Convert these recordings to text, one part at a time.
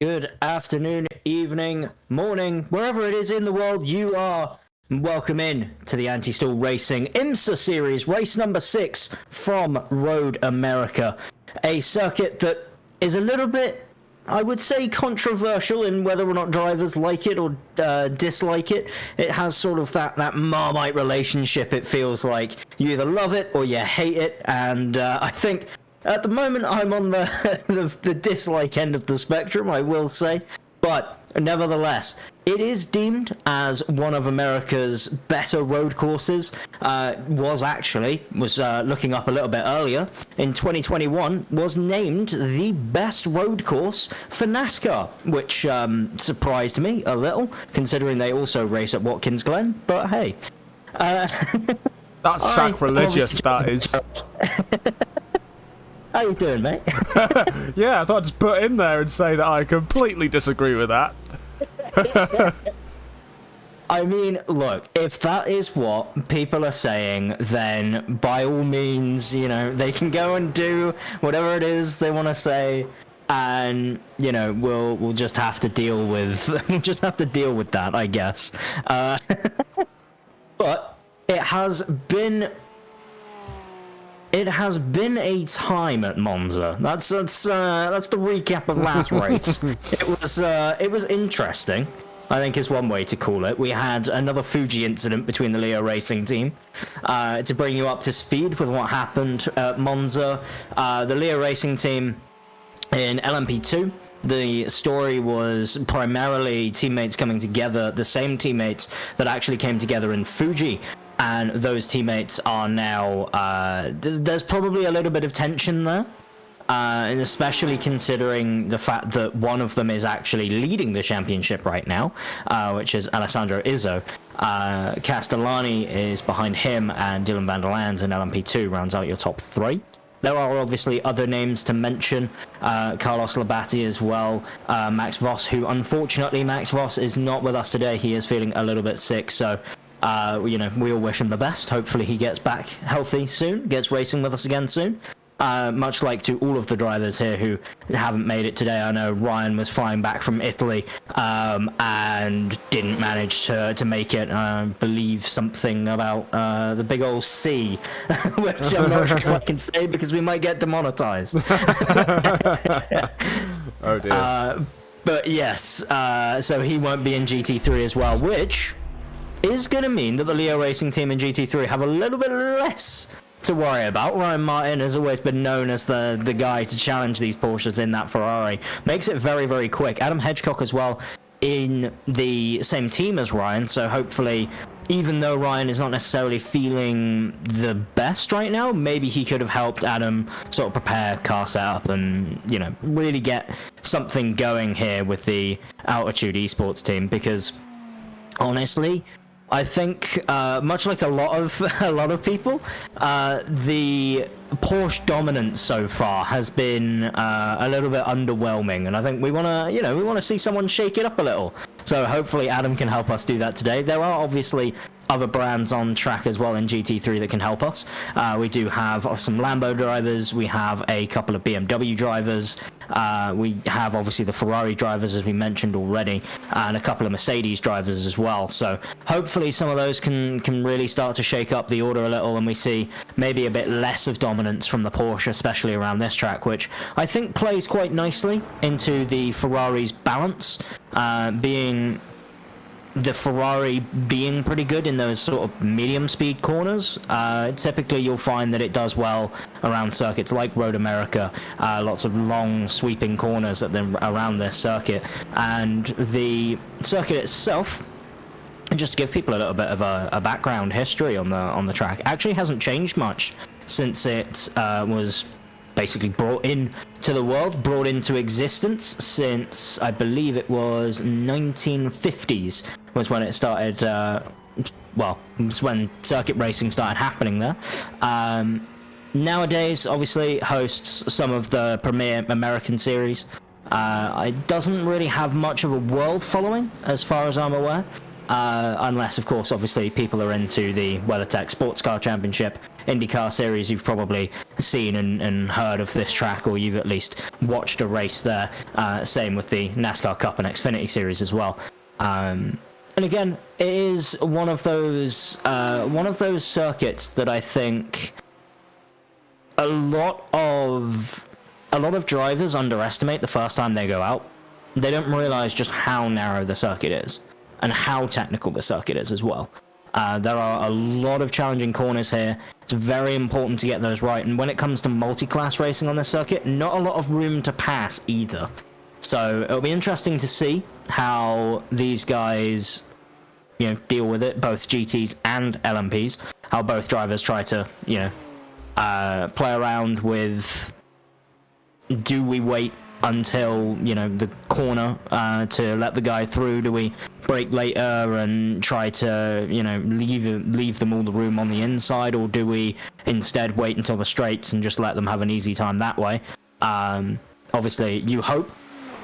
Good afternoon, evening, morning, wherever it is in the world you are. Welcome in to the Anti-Stall Racing IMSA series, race number 6 from Road America. A circuit that is a little bit, I would say, controversial in whether or not drivers like it or dislike it. It has sort of that Marmite relationship, it feels like. You either love it or you hate it, and I think at the moment, I'm on the dislike end of the spectrum, I will say. But nevertheless, it is deemed as one of America's better road courses. Was looking up a little bit earlier, in 2021, was named the best road course for NASCAR, which surprised me a little, considering they also race at Watkins Glen. But hey. That's sacrilegious, that is. How you doing, mate? Yeah, I thought I'd just put in there and say that I completely disagree with that. I mean, look, if that is what people are saying, then by all means, they can go and do whatever it is they want to say, and we'll just have to deal with that, I guess. But it has been a time at Monza. That's the recap of last race. It was interesting, I think is one way to call it. We had another Fuji incident between the Leo Racing team. To bring you up to speed with what happened at Monza, the Leo Racing team in LMP2, the story was primarily teammates coming together, the same teammates that actually came together in Fuji. And those teammates are now, there's probably a little bit of tension there, and especially considering the fact that one of them is actually leading the championship right now, which is Alessandro Izzo. Castellani is behind him, and Dylan van der Lands in LMP2 rounds out your top 3. There are obviously other names to mention, Carlos Labate as well, Max Voss, who unfortunately Max Voss is not with us today. He is feeling a little bit sick, so we all wish him the best. Hopefully he gets back healthy soon, gets racing with us again soon. Much like to all of the drivers here who haven't made it today. I know Ryan was flying back from Italy and didn't manage to make it. I believe something about the big old C, which I'm not sure if I can say because we might get demonetized. Oh dear. But yes, so he won't be in GT3 as well, which is going to mean that the Leo Racing team in GT3 have a little bit less to worry about. Ryan Martin has always been known as the guy to challenge these Porsches in that Ferrari. Makes it very, very quick. Adam Hedgecock as well in the same team as Ryan, so hopefully, even though Ryan is not necessarily feeling the best right now, maybe he could have helped Adam sort of prepare car setup and, really get something going here with the Altitude Esports team, because honestly, I think, much like a lot of people, the Porsche dominance so far has been a little bit underwhelming, and I think we want to see someone shake it up a little. So hopefully Adam can help us do that today. There are obviously other brands on track as well in GT3 that can help us. We do have some Lambo drivers, we have a couple of BMW drivers, we have obviously the Ferrari drivers as we mentioned already, and a couple of Mercedes drivers as well. So hopefully some of those can really start to shake up the order a little, and we see maybe a bit less of dominance from the Porsche, especially around this track, which I think plays quite nicely into the Ferrari's balance, being the Ferrari being pretty good in those sort of medium speed corners. Typically you'll find that it does well around circuits like Road America, lots of long sweeping corners around this circuit, and the circuit itself, just to give people a little bit of a background history on the track, actually hasn't changed much since it was basically brought into existence, since I believe it was 1950s was when it started, it was when circuit racing started happening there. Nowadays, obviously, hosts some of the premier American series. It doesn't really have much of a world following, as far as I'm aware. Unless, of course, obviously, people are into the WeatherTech Sports Car Championship IndyCar series, you've probably seen and heard of this track, or you've at least watched a race there. Same with the NASCAR Cup and Xfinity series as well. And again, it is one of those circuits that I think a lot of drivers underestimate the first time they go out. They don't realize just how narrow the circuit is and how technical the circuit is as well. There are a lot of challenging corners here. It's very important to get those right. And when it comes to multi-class racing on this circuit, not a lot of room to pass either. So it'll be interesting to see how these guys, deal with it, both GTs and LMPs, how both drivers try to, play around with, do we wait until the corner to let the guy through? Do we brake later and try to leave them all the room on the inside, or do we instead wait until the straights and just let them have an easy time that way? Obviously you hope,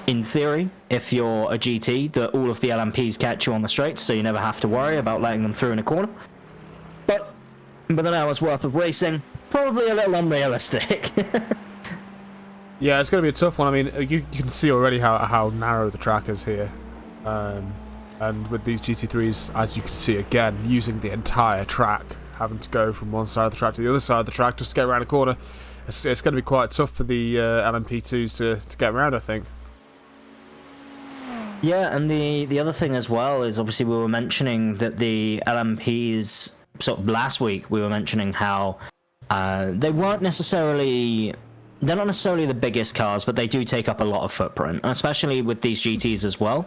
in theory, if you're a GT, that all of the LMPs catch you on the straights, so you never have to worry about letting them through in a corner. But an hour's worth of racing, probably a little unrealistic. Yeah, it's going to be a tough one. I mean, you can see already how narrow the track is here. And with these GT3s, as you can see again, using the entire track, having to go from one side of the track to the other side of the track just to get around a corner, it's going to be quite tough for the LMP2s to get around, I think. Yeah, and the other thing as well is, obviously we were mentioning that the LMPs, sort of last week, we were mentioning how they're not necessarily the biggest cars, but they do take up a lot of footprint, especially with these GTs as well.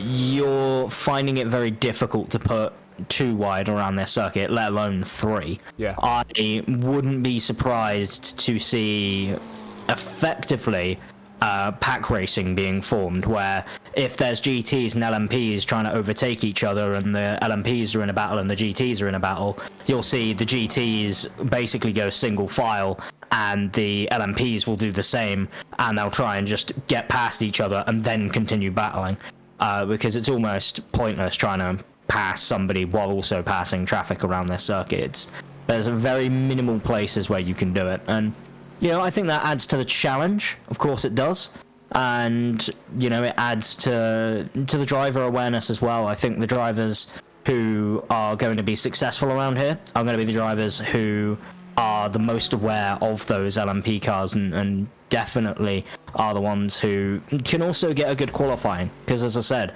You're finding it very difficult to put too wide around their circuit, let alone 3. Yeah. I wouldn't be surprised to see effectively pack racing being formed, where if there's GTs and LMPs trying to overtake each other and the LMPs are in a battle and the GTs are in a battle, you'll see the GTs basically go single file and the LMPs will do the same, and they'll try and just get past each other and then continue battling, because it's almost pointless trying to pass somebody while also passing traffic around their circuit. There's a very minimal places where you can do it, and I think that adds to the challenge. Of course it does. And, it adds to the driver awareness as well. I think the drivers who are going to be successful around here are going to be the drivers who are the most aware of those LMP cars, and definitely are the ones who can also get a good qualifying. Because, as I said,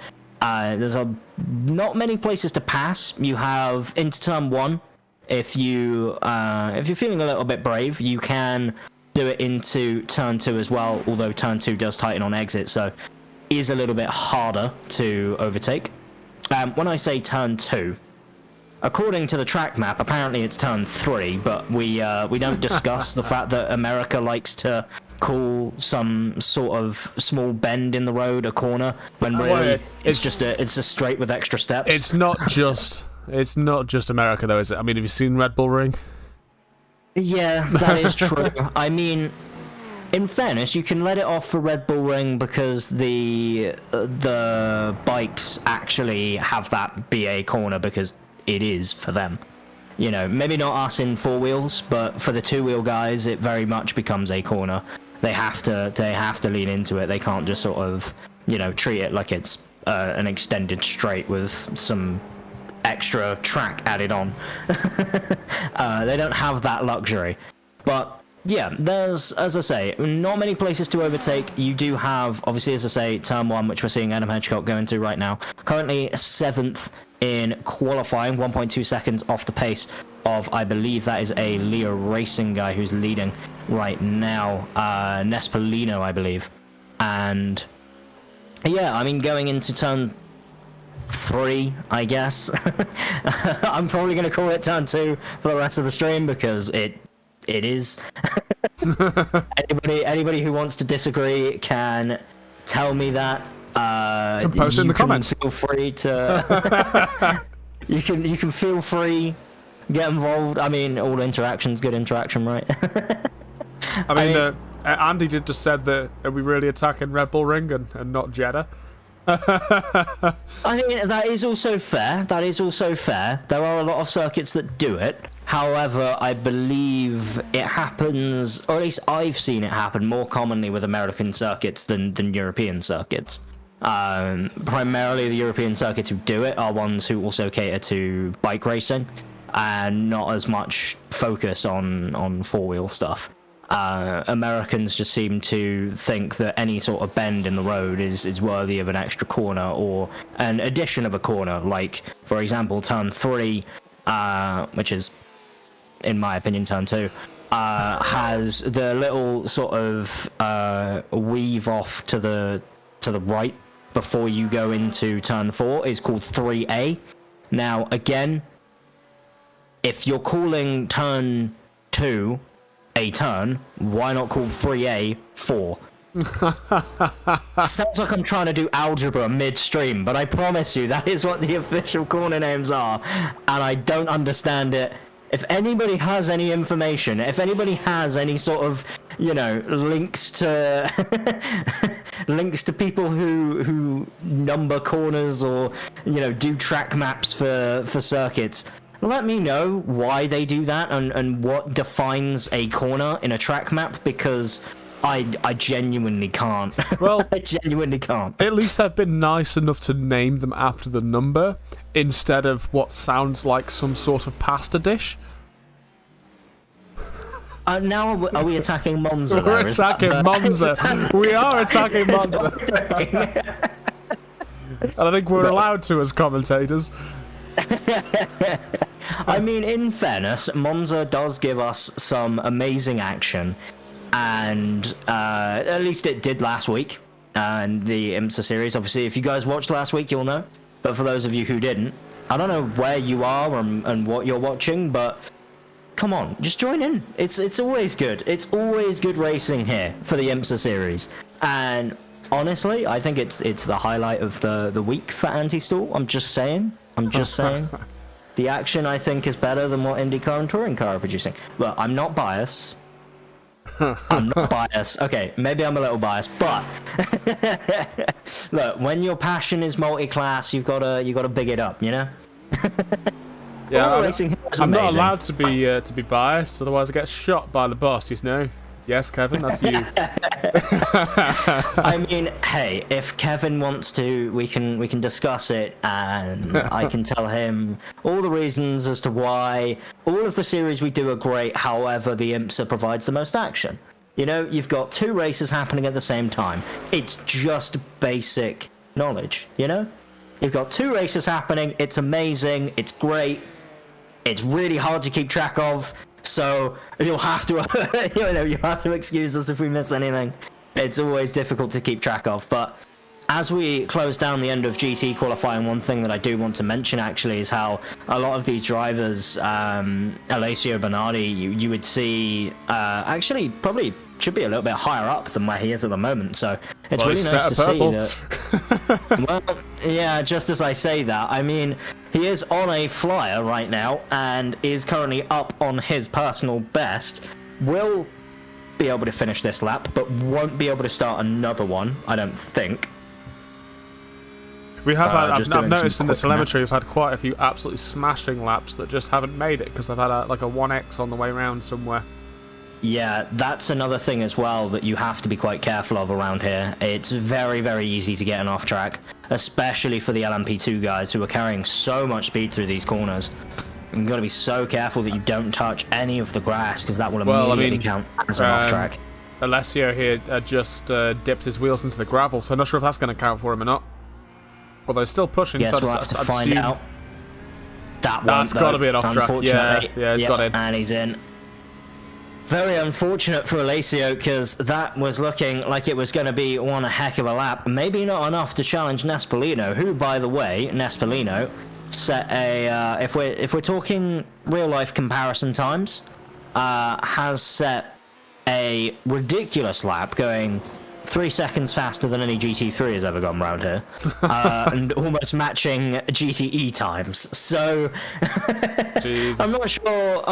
there's not many places to pass. You have into turn 1. If you're feeling a little bit brave, you can do it into turn 2 as well, although turn 2 does tighten on exit, so is a little bit harder to overtake. When I say turn 2, according to the track map, apparently it's turn 3, but we don't discuss the fact that America likes to call some sort of small bend in the road a corner, when really it's just a straight with extra steps. It's not just America, though, is it? I mean, have you seen Red Bull Ring? Yeah, that is true. I mean, in fairness, you can let it off for Red Bull Ring because the bikes actually have that BA corner because it is for them. Maybe not us in 4 wheels, but for the 2-wheel guys, it very much becomes a corner. They have to lean into it. They can't just sort of, treat it like it's an extended straight with some extra track added on. They don't have that luxury. But yeah, there's, as I say, not many places to overtake. You do have, obviously, as I say, turn 1, which we're seeing Adam Hedgecock go into right now, currently 7th in qualifying, 1.2 seconds off the pace of, I believe that is a Leo Racing guy who's leading right now, Nespolino, I believe. And yeah, I mean, going into turn 3, I guess. I'm probably going to call it turn 2 for the rest of the stream because it is. Anybody who wants to disagree can tell me that. Post in the comments. Feel free to. you can feel free, get involved. I mean, all interaction's good interaction, right? I mean, Andy just said that are we really attacking Red Bull Ring and not Jeddah? I think that is also fair. There are a lot of circuits that do it. However, I believe it happens, or at least I've seen it happen more commonly with American circuits than European circuits. Primarily the European circuits who do it are ones who also cater to bike racing and not as much focus on four-wheel stuff. Americans just seem to think that any sort of bend in the road is worthy of an extra corner or an addition of a corner, like, for example, turn 3, which is, in my opinion, turn 2, has the little sort of weave off to the right before you go into turn 4 is called 3A. Now, again, if you're calling turn 2 a turn, why not call 3A 4? Sounds like I'm trying to do algebra midstream, but I promise you that is what the official corner names are, and I don't understand it. If anybody has any information, if anybody has any sort of, links to links to people who number corners or do track maps for circuits, let me know why they do that and what defines a corner in a track map, because I genuinely can't. Well, I genuinely can't. At least they've been nice enough to name them after the number instead of what sounds like some sort of pasta dish. Now are we attacking Monza? We're attacking Monza. We are attacking Monza. And I think we're allowed to as commentators. I mean, in fairness, Monza does give us some amazing action, and at least it did last week in the IMSA series. Obviously, if you guys watched last week, you'll know. But for those of you who didn't, I don't know where you are and what you're watching, but come on, just join in. It's always good. It's always good racing here for the IMSA series, and honestly, I think it's the highlight of the week for Anti-Stall. I'm just saying. The action, I think, is better than what IndyCar and Touring Car are producing. Look, I'm not biased. Okay, maybe I'm a little biased, but look, when your passion is multi-class, you gotta big it up, Yeah, I'm not allowed to be biased, otherwise I get shot by the boss. Yes, Kevin, that's you. I mean, hey, if Kevin wants to, we can discuss it, and I can tell him all the reasons as to why all of the series we do are great. However, the IMSA provides the most action. You've got 2 races happening at the same time. It's just basic knowledge. You've got 2 races happening. It's amazing. It's great. It's really hard to keep track of. So you'll have to, you have to excuse us if we miss anything. It's always difficult to keep track of. But as we close down the end of GT qualifying, one thing that I do want to mention actually is how a lot of these drivers, Alessio Bernardi, you would see actually probably should be a little bit higher up than where he is at the moment. So it's really nice to see that. Well, yeah, just as I say that, I mean, he is on a flyer right now and is currently up on his personal best. Will be able to finish this lap, but won't be able to start another one, I don't think. We have I've noticed in the telemetry we've had quite a few absolutely smashing laps that just haven't made it because they've had a 1x on the way around somewhere. Yeah, that's another thing as well that you have to be quite careful of around here. It's very, very easy to get an off track, especially for the LMP2 guys who are carrying so much speed through these corners. You've got to be so careful that you don't touch any of the grass, because that will immediately count as an off track. Alessio here just dipped his wheels into the gravel, so I'm not sure if that's going to count for him or not. Although he's still pushing, yes, so we'll have to find out. That's got to be an off track. Yeah, he's got in. And he's in. Very unfortunate for Alessio, because that was looking like it was going to be one heck of a lap. Maybe not enough to challenge Nespolino, who, by the way, Nespolino set a, if we're talking real life comparison times, has set a ridiculous lap, going 3 seconds faster than any GT3 has ever gone around here, and almost matching GTE times. So I'm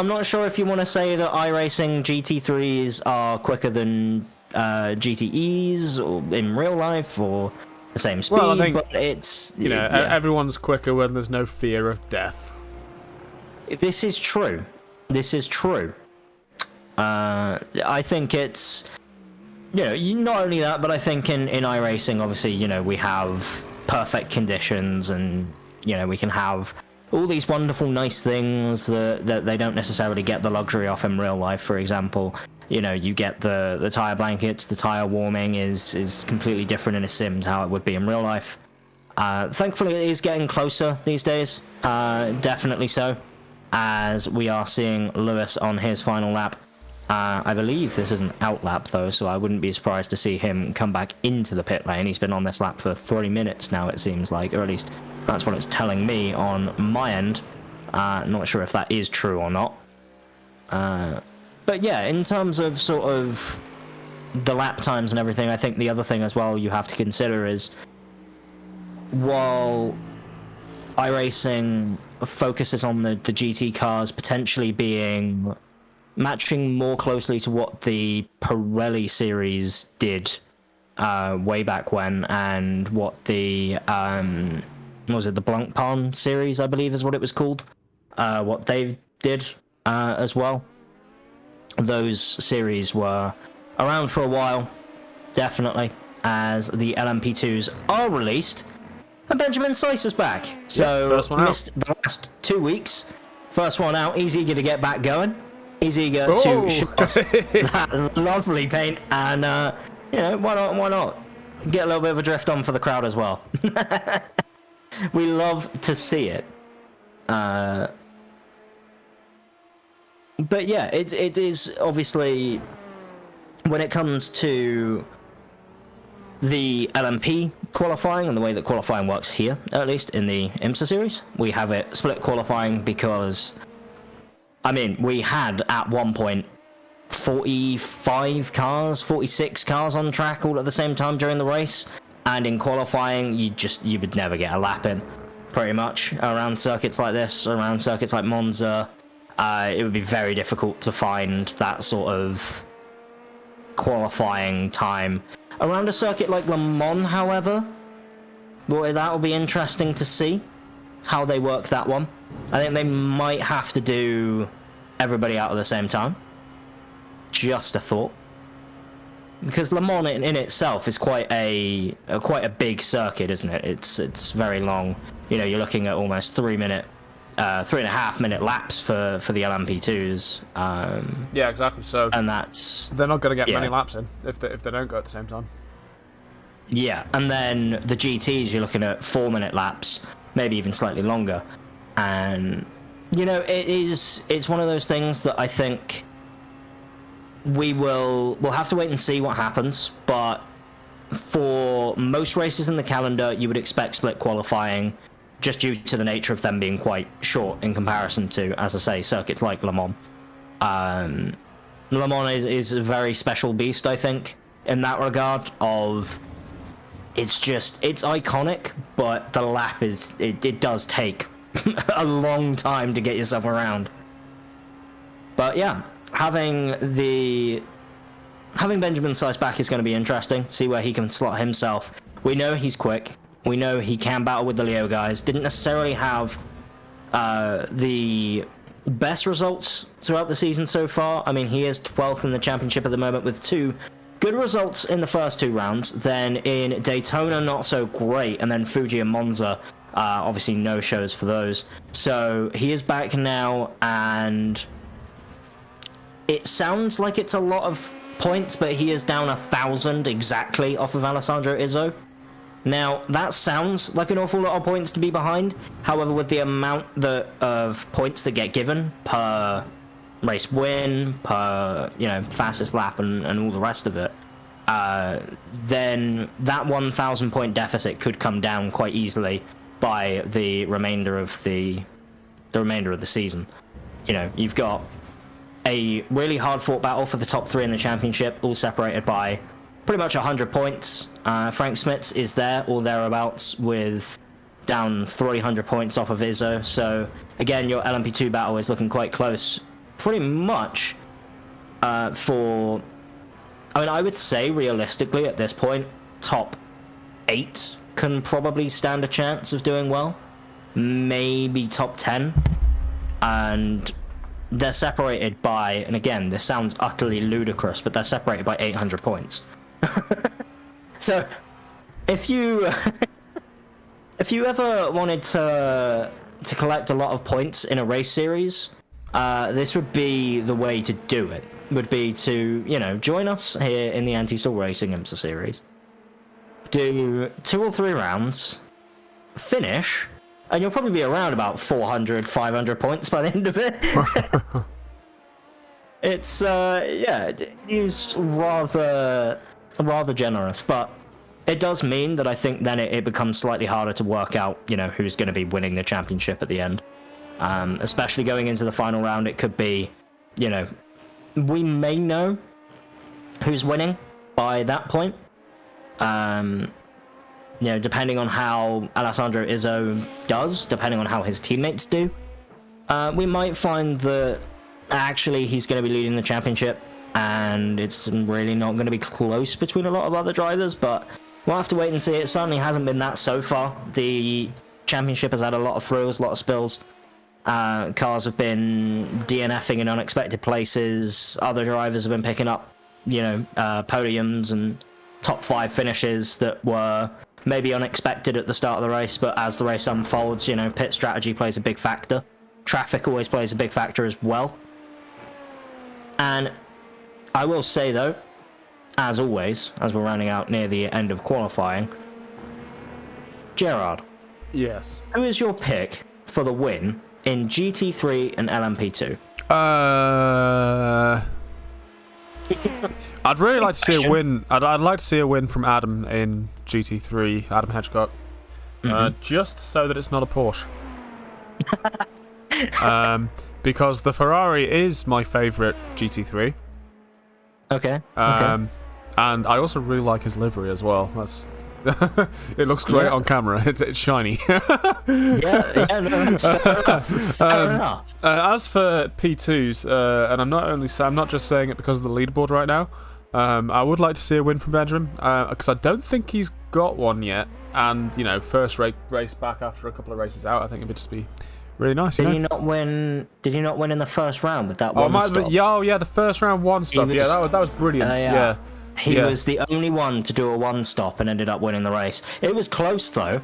not sure if you want to say that iRacing GT3s are quicker than GTEs or in real life or the same speed. Well, I think, but it's everyone's quicker when there's no fear of death. This is true. this is true. I think it's, not only that, but I think in iRacing, obviously, we have perfect conditions, and we can have all these wonderful, nice things that they don't necessarily get the luxury of in real life. For example, you get the tire blankets, the tire warming is completely different in a sim to how it would be in real life. Thankfully, it is getting closer these days, definitely so, as we are seeing Lewis on his final lap. I believe this is an out lap, though, so I wouldn't be surprised to see him come back into the pit lane. He's been on this lap for 3 minutes now, it seems like, or at least that's what it's telling me on my end. Not sure if that is true or not. But yeah, in terms of sort of the lap times and everything, I think the other thing as well you have to consider is, while iRacing focuses on the GT cars potentially matching more closely to what the Pirelli series did way back when, and what the what was it, the Blancpain series, I believe is what it was called, what they did as well. Those series were around for a while, definitely, as the LMP2s are released, and Benjamin Seiss is back. So first one missed the last 2 weeks. First one out, he's eager to get back going. He's eager to show us that lovely paint, and why not get a little bit of a drift on for the crowd as well. We love to see it. But yeah, it is obviously, when it comes to the LMP qualifying and the way that qualifying works here, at least in the IMSA series, we have it split qualifying because, we had at one point 45 cars, 46 cars on track all at the same time during the race, and in qualifying you would never get a lap in, pretty much, around circuits like this, around circuits like Monza. It would be very difficult to find that sort of qualifying time. Around a circuit like Le Mans, however, that will be interesting to see how they work that one. I think they might have to do everybody out at the same time. Just a thought. Because Le Mans in itself is quite a big circuit, isn't it? It's very long. You're looking at almost 3.5 minute laps for the LMP2s. Yeah, exactly. So, and that's, they're not going to get many laps in if they don't go at the same time. Yeah, and then the GTs, you're looking at 4-minute laps, maybe even slightly longer. And it's one of those things that I think we'll have to wait and see what happens. But for most races in the calendar, you would expect split qualifying, just due to the nature of them being quite short in comparison to, as I say, circuits like Le Mans. Le Mans is a very special beast, I think, in that regard. It's iconic, but the lap it does take a long time to get yourself around. But yeah, having Benjamin Seiss back is going to be interesting. See where he can slot himself. We know he's quick. We know he can battle with the Leo guys. Didn't necessarily have the best results throughout the season so far. He is 12th in the championship at the moment with 2 good results in the first 2 rounds. Then in Daytona, not so great. And then Fuji and Monza, obviously no shows for those. So he is back now, and it sounds like it's a lot of points, but he is down 1,000 exactly off of Alessandro Izzo. Now, that sounds like an awful lot of points to be behind. However, with the amount of points that get given per race win, per fastest lap, and all the rest of it, then that 1,000 point deficit could come down quite easily by the remainder of the season. You've got a really hard fought battle for the top 3 in the championship, all separated by pretty much 100 points. Frank Smits is there or thereabouts, with down 300 points off of Izzo. So again, your LMP2 battle is looking quite close, pretty much. I would say realistically at this point, top 8 can probably stand a chance of doing well. Maybe top 10, and they're separated by, and again, this sounds utterly ludicrous, but they're separated by 800 points. So, if you ever wanted to collect a lot of points in a race series, this would be the way to do it. Would be to, join us here in the Anti-Stall Racing IMSA series, do 2 or 3 rounds, finish, and you'll probably be around about 400, 500 points by the end of it. It's, it is rather generous, but it does mean that I think then it becomes slightly harder to work out, who's going to be winning the championship at the end. Especially going into the final round, it could be, we may know who's winning by that point. Depending on how Alessandro Izzo does, depending on how his teammates do, we might find that actually he's going to be leading the championship, and it's really not going to be close between a lot of other drivers, but we'll have to wait and see. It certainly hasn't been that so far. The championship has had a lot of thrills, a lot of spills. Cars have been DNFing in unexpected places. Other drivers have been picking up, podiums and top 5 finishes that were maybe unexpected at the start of the race, but as the race unfolds, pit strategy plays a big factor. Traffic always plays a big factor as well. And I will say, though, as always, as we're rounding out near the end of qualifying, Gerard. Yes. Who is your pick for the win in GT3 and LMP2? I'd really like to see a win. I'd like to see a win from Adam in GT3, Adam Hedgecock, just so that it's not a Porsche. Because the Ferrari is my favourite GT3. Okay. And I also really like his livery as well. That's it looks great on camera. It's shiny. No, that's fair enough. As for P2s, and I'm not just saying it because of the leaderboard right now. I would like to see a win from Benjamin because I don't think he's got one yet. And first race back after a couple of races out, I think it would just be really nice. Did he not win? Did he not win in the first round with that one stop? The first round one stop. That was brilliant. Yeah. He was the only one to do a one stop and ended up winning the race. It was close though.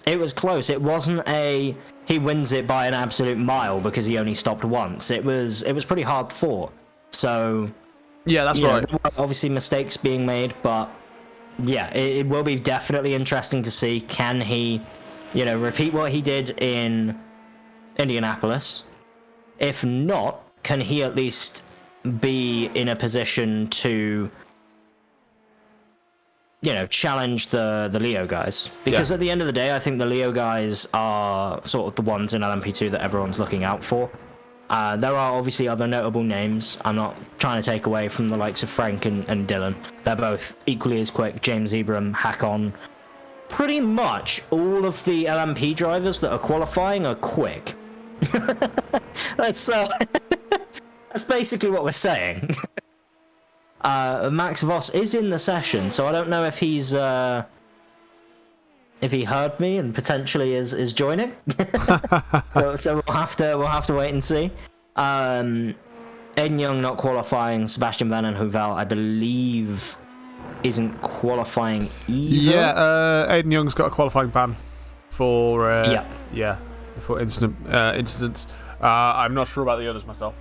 It was close. It wasn't he wins it by an absolute mile because he only stopped once. It was pretty hard fought. So yeah, that's right. There were obviously mistakes being made, but yeah, it will be definitely interesting to see, can he, repeat what he did in Indianapolis? If not, can he at least be in a position to challenge the Leo guys? Because at the end of the day, I think the Leo guys are sort of the ones in LMP2 that everyone's looking out for. There are obviously other notable names. I'm not trying to take away from the likes of Frank and Dylan. They're both equally as quick. James Ibram, Hakon. Pretty much all of the LMP drivers that are qualifying are quick. That's basically what we're saying. Max Voss is in the session, so I don't know if he's if he heard me and potentially is joining. so we'll have to wait and see. Aiden Young not qualifying. Sebastian Van and Houvel, I believe, isn't qualifying either. Yeah, Aiden Young's got a qualifying ban for for incidents. I'm not sure about the others myself.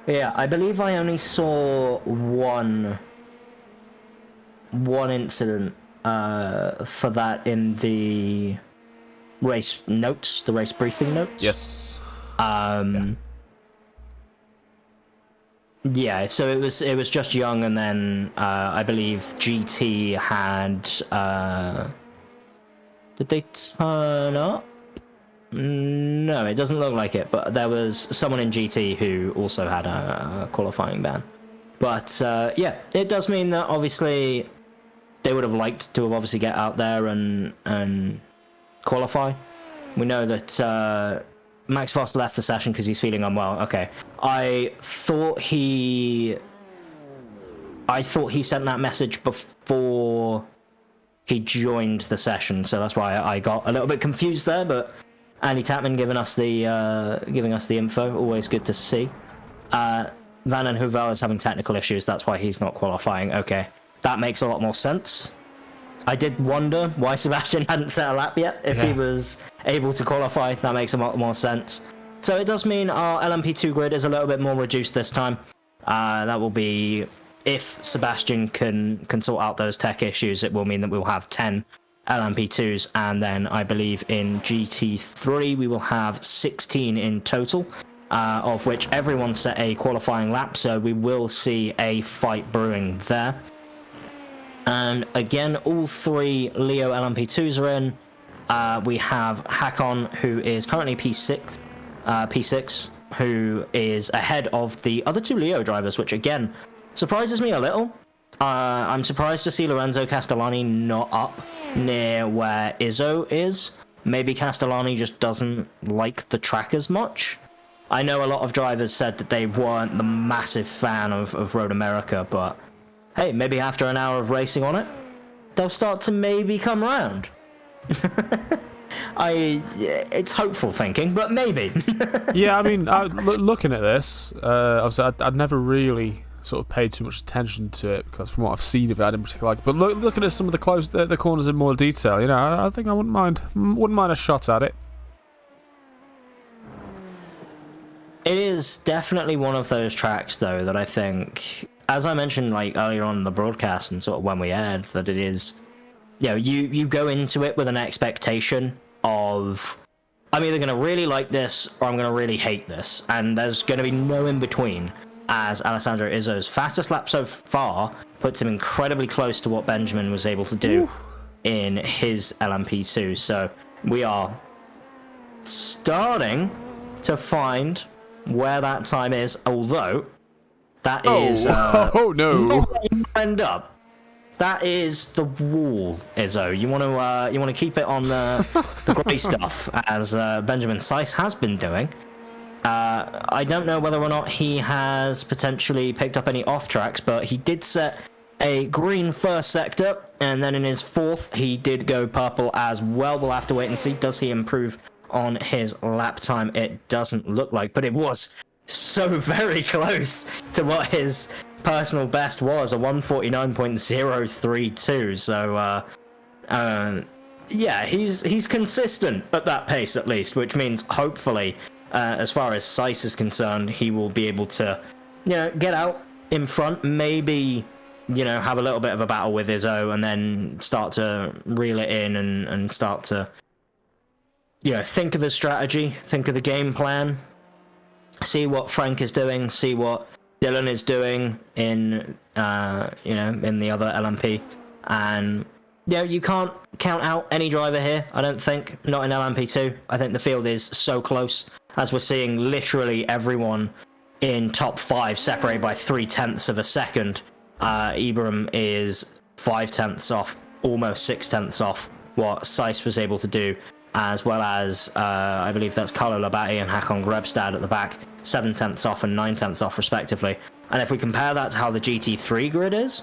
Yeah, I believe I only saw one incident for that in the race notes, the race briefing notes. Yes. Yeah, so it was just Young, and then I believe GT had did they turn up? No, it doesn't look like it, but there was someone in GT who also had a qualifying ban. But yeah, it does mean that obviously they would have liked to have obviously get out there and qualify. We know that Max Voss left the session because he's feeling unwell. Okay, I thought he sent that message before he joined the session, so that's why I got a little bit confused there. But Andy Tapman giving us the info. Always good to see. Van den Heuvel is having technical issues. That's why he's not qualifying. Okay, that makes a lot more sense. I did wonder why Sebastian hadn't set a lap yet. If he was able to qualify, that makes a lot more sense. So it does mean our LMP2 grid is a little bit more reduced this time. That will be, if Sebastian can sort out those tech issues, it will mean that we'll have 10 LMP2s, and then I believe in GT3 we will have 16 in total, of which everyone set a qualifying lap, so we will see a fight brewing there. And again, all 3 Leo LMP2s are in. We have Hakon, who is currently P6, who is ahead of the other 2 Leo drivers, which again surprises me a little. I'm surprised to see Lorenzo Castellani not up near where Izzo is. Maybe Castellani just doesn't like the track as much. I know a lot of drivers said that they weren't the massive fan of Road America, but hey, maybe after an hour of racing on it, they'll start to maybe come around. It's hopeful thinking, but maybe. Yeah, I mean, looking at this, obviously I'd never really sort of paid too much attention to it, because from what I've seen of it, I didn't particularly like it. But looking at some of the corners in more detail, you know, I think I wouldn't mind a shot at it. It is definitely one of those tracks, though, that I think, as I mentioned like earlier on in the broadcast and sort of when we aired, that it is, you know, you go into it with an expectation of, I'm either going to really like this or I'm going to really hate this, and there's going to be no in between, as Alessandro Izzo's fastest lap so far puts him incredibly close to what Benjamin was able to do in his LMP2. So we are starting to find where that time is, although that is oh no, not where you end up. That is the wall, Izzo. You want to keep it on the grey stuff, as Benjamin Seiss has been doing. I don't know whether or not he has potentially picked up any off tracks, but he did set a green first sector, and then in his 4th he did go purple as well. We'll have to wait and see. Does he improve on his lap time? It doesn't look like, but it was so very close to what his personal best was, a 149.032. So yeah, he's consistent at that pace at least, which means hopefully, as far as Seiss is concerned, he will be able to, you know, get out in front, maybe, you know, have a little bit of a battle with Izzo, and then start to reel it in and start to, you know, think of his strategy, think of the game plan, see what Frank is doing, see what Dylan is doing in, you know, in the other LMP. And, you know, you can't count out any driver here, I don't think, not in LMP2. I think the field is so close, as we're seeing literally everyone in top 5 separated by 0.3 of a second. Ibram is 0.5 off, almost 0.6 off what Seiss was able to do, as well as I believe that's Carlo Labate and Hakon Grebstad at the back, 0.7 off and 0.9 off respectively. And if we compare that to how the GT3 grid is,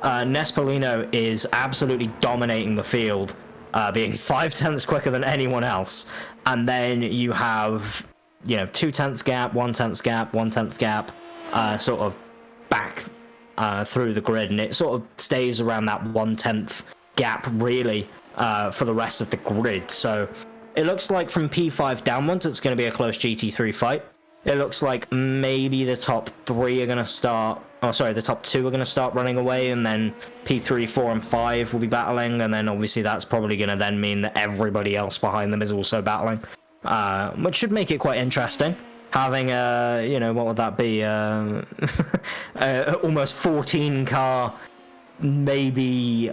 Nespolino is absolutely dominating the field, being 0.5 quicker than anyone else. And then you have, you know, 0.2 gap, 0.1 gap, 0.1 gap, sort of back through the grid, and it sort of stays around that 0.1 gap really for the rest of the grid. So it looks like from P5 downwards it's going to be a close GT3 fight. It looks like maybe the top 3 are going to start, oh sorry, the top 2 are going to start running away, and then P3, 4 and 5 will be battling, and then obviously that's probably going to then mean that everybody else behind them is also battling, which should make it quite interesting. Having you know, what would that be, almost 14 car, maybe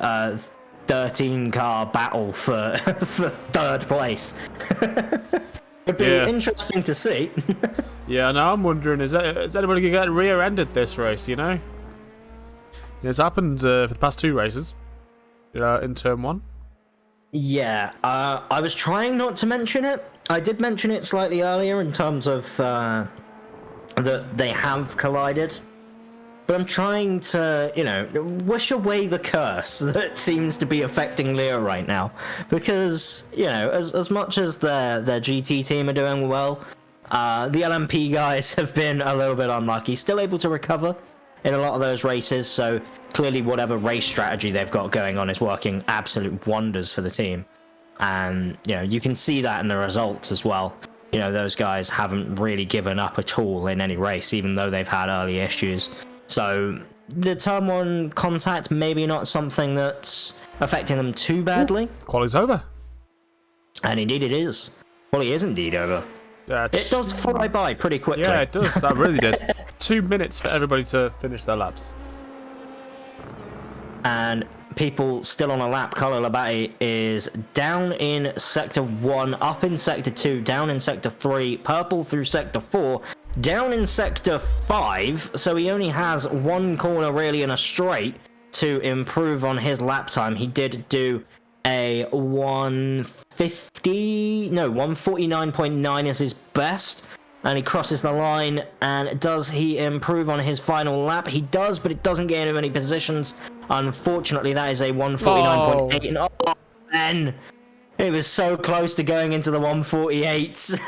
13 car battle for for 3rd place. It'd be interesting to see. Yeah, now I'm wondering, is anybody going to get rear-ended this race, you know? It's happened for the past 2 races in turn 1. Yeah, I was trying not to mention it. I did mention it slightly earlier in terms of that they have collided But I'm trying to, wish away the curse that seems to be affecting Leo right now. Because, as much as their GT team are doing well, the LMP guys have been a little bit unlucky. Still able to recover in a lot of those races, so clearly whatever race strategy they've got going on is working absolute wonders for the team. And, you can see that in the results as well. Those guys haven't really given up at all in any race, even though they've had early issues. So the turn 1 contact maybe not something that's affecting them too badly. Quali's over. And indeed it is. Well, it is indeed over. Yeah, it does fly by pretty quickly. Yeah, it does. That really did. 2 minutes for everybody to finish their laps. And people still on a lap. Carlo Labate is down in Sector 1, up in Sector 2, down in Sector 3, purple through Sector 4, down in Sector 5, so he only has one corner really in a straight to improve on his lap time. He did do a 149.9 is his best, and he crosses the line. And does he improve on his final lap? He does, but it doesn't get him any positions. Unfortunately, that is a 149.8. And oh, man, it was so close to going into the 148s.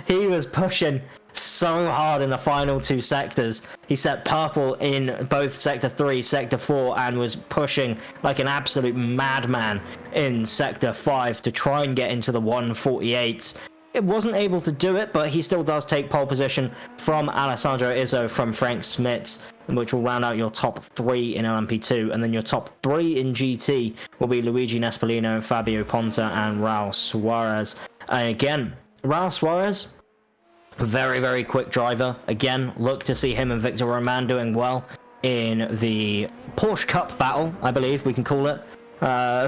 He was pushing so hard in the final 2 sectors. He set purple in both Sector 3, Sector 4, and was pushing like an absolute madman in Sector 5 to try and get into the 148s. It wasn't able to do it, but he still does take pole position from Alessandro Izzo from Frank Smits, which will round out your top 3 in LMP2, and then your top 3 in GT will be Luigi Nespolino, Fabio Ponta, and Raul Suarez. And again, Raul Suarez, very, very quick driver. Again, look to see him and Victor Roman doing well in the Porsche Cup battle, I believe we can call it, for,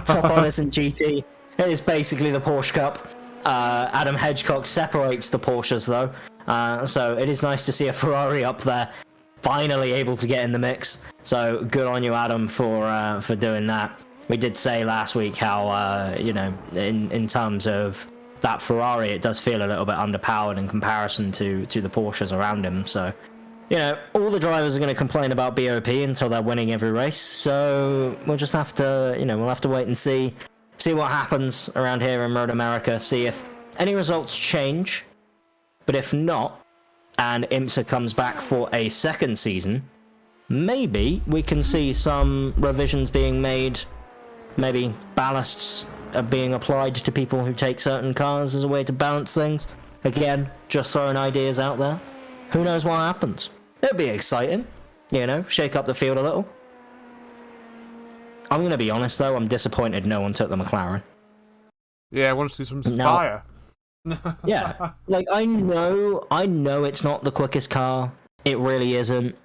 top honors in GT. It is basically the Porsche Cup. Adam Hedgecock separates the Porsches, though, so it is nice to see a Ferrari up there, finally able to get in the mix. So good on you, Adam, for doing that. We did say last week how, in terms of that Ferrari, it does feel a little bit underpowered in comparison to the Porsches around him. So, all the drivers are going to complain about BOP until they're winning every race. So we'll just have to, we'll have to wait and see what happens around here in Road America, see if any results change. But if not, and IMSA comes back for a second season, maybe we can see some revisions being made, maybe ballasts are being applied to people who take certain cars as a way to balance things. Again, just throwing ideas out there. Who knows what happens? It'll be exciting, shake up the field a little. I'm going to be honest, though, I'm disappointed no one took the McLaren. Yeah, I want to see some fire. Yeah, I know it's not the quickest car. It really isn't.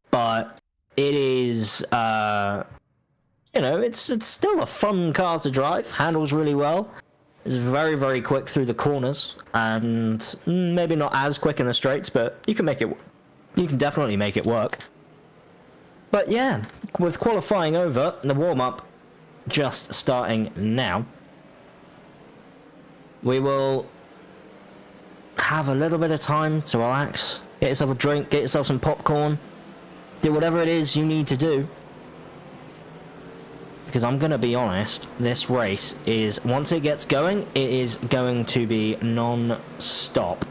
But it is, it's still a fun car to drive. Handles really well. It's very, very quick through the corners. And maybe not as quick in the straights, but you can definitely make it work. But yeah, with qualifying over, the warm-up just starting now, we will have a little bit of time to relax, get yourself a drink, get yourself some popcorn, do whatever it is you need to do. Because I'm going to be honest, this race is, once it gets going, it is going to be non-stop.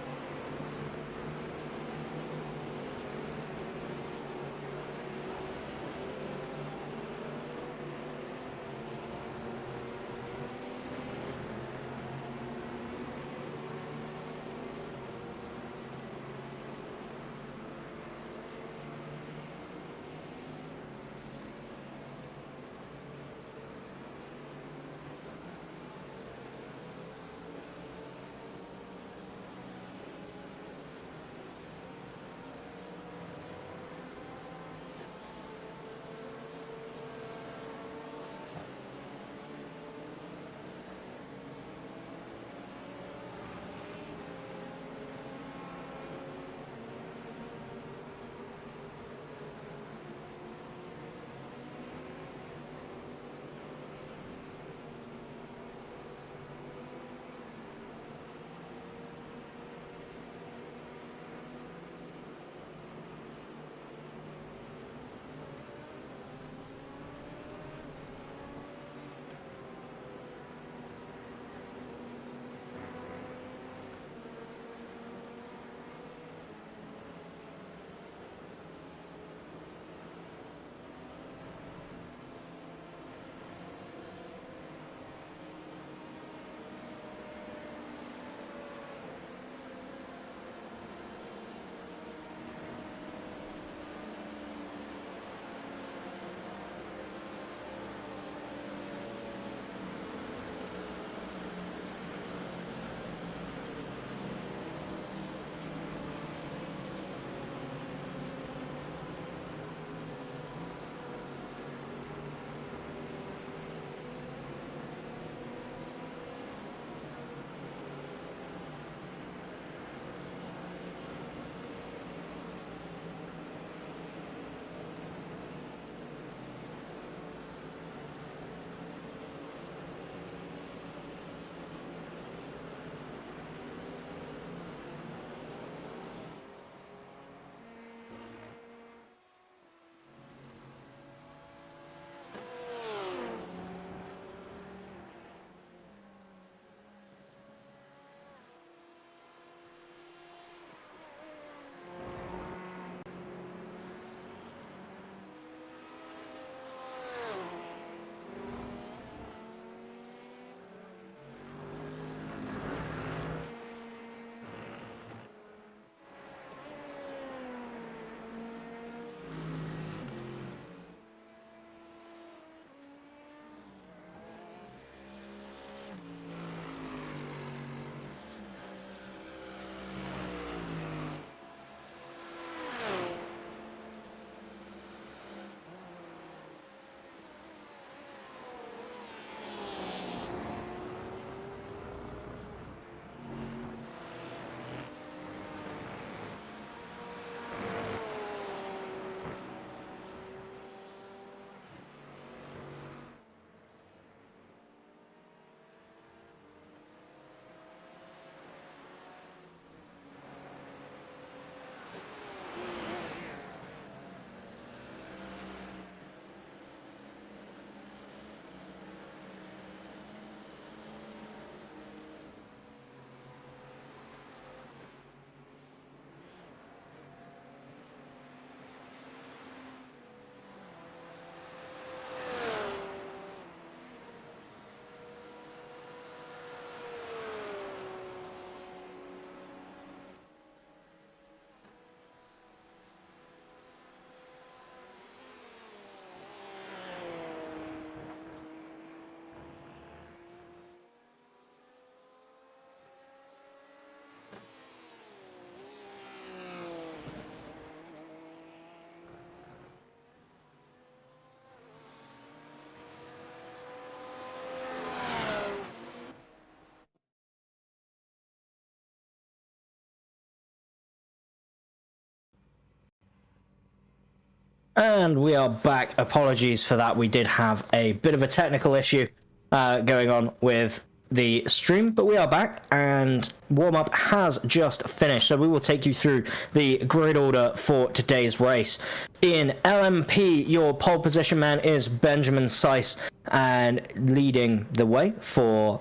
And we are back. Apologies for that. We did have a bit of a technical issue going on with the stream, but we are back and warm-up has just finished. So we will take you through the grid order for today's race. In LMP, your pole position man is Benjamin Seiss, and leading the way for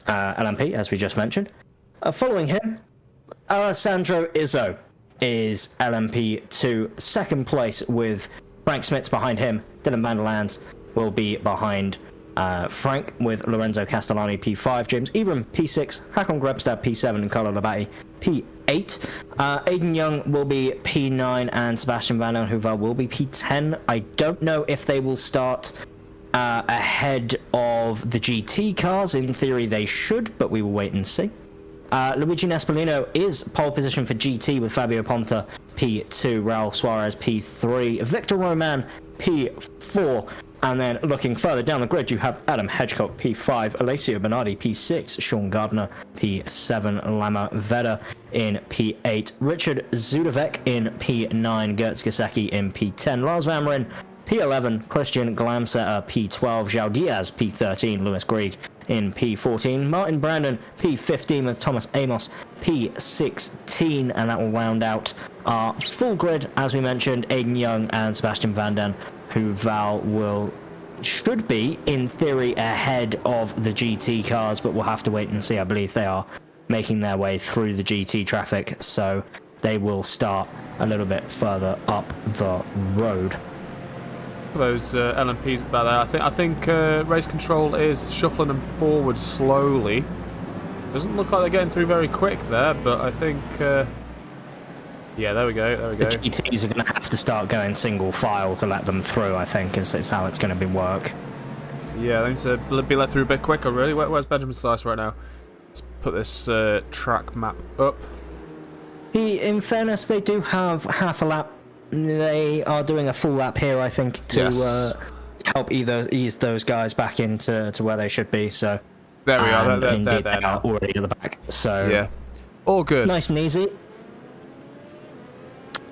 LMP, as we just mentioned. Following him, Alessandro Izzo is LMP2, second place with Frank Smits behind him. Dylan van der Lands will be behind Frank with Lorenzo Castellani P5, James Ebram P6, Hakon Grebstad P7, and Carlo Labate P8. Aiden Young will be P9 and Sebastian Van Hoover will be P10. I don't know if they will start ahead of the GT cars. In theory they should, but we will wait and see. Luigi Nespolino is pole position for GT with Fabio Ponta P2, Raul Suarez P3, Victor Roman P4, and then looking further down the grid you have Adam Hedgecock P5, Alessio Bernardi P6, Sean Gardner P7, Lama Vedder in P8, Richard Zudovec in P9, Gertz Gasecki in P10, Lars Van Ryn P11, Christian Glamsetter P12, João Diaz P13, Lewis Grieg in P14, Martin Brandon P15 with Thomas Amos P16, and that will round out our full grid. As we mentioned, Aiden Young and Sebastian Van Den Hoover should be in theory ahead of the GT cars, but we'll have to wait and see. I believe they are making their way through the GT traffic, so they will start a little bit further up the road. Those LMPs about there. I think race control is shuffling them forward slowly. Doesn't look like they're getting through very quick there, but I think yeah, there we go. The GTs are going to have to start going single file to let them through. I think is how it's going to work. Yeah, they need to be let through a bit quicker. Really, where's Benjamin Seiss right now? Let's put this track map up. In fairness, they do have half a lap. They are doing a full lap here, I think, to help ease those guys back into where they should be. So there we are. They're indeed, there they are already to the back. So yeah, all good. Nice and easy.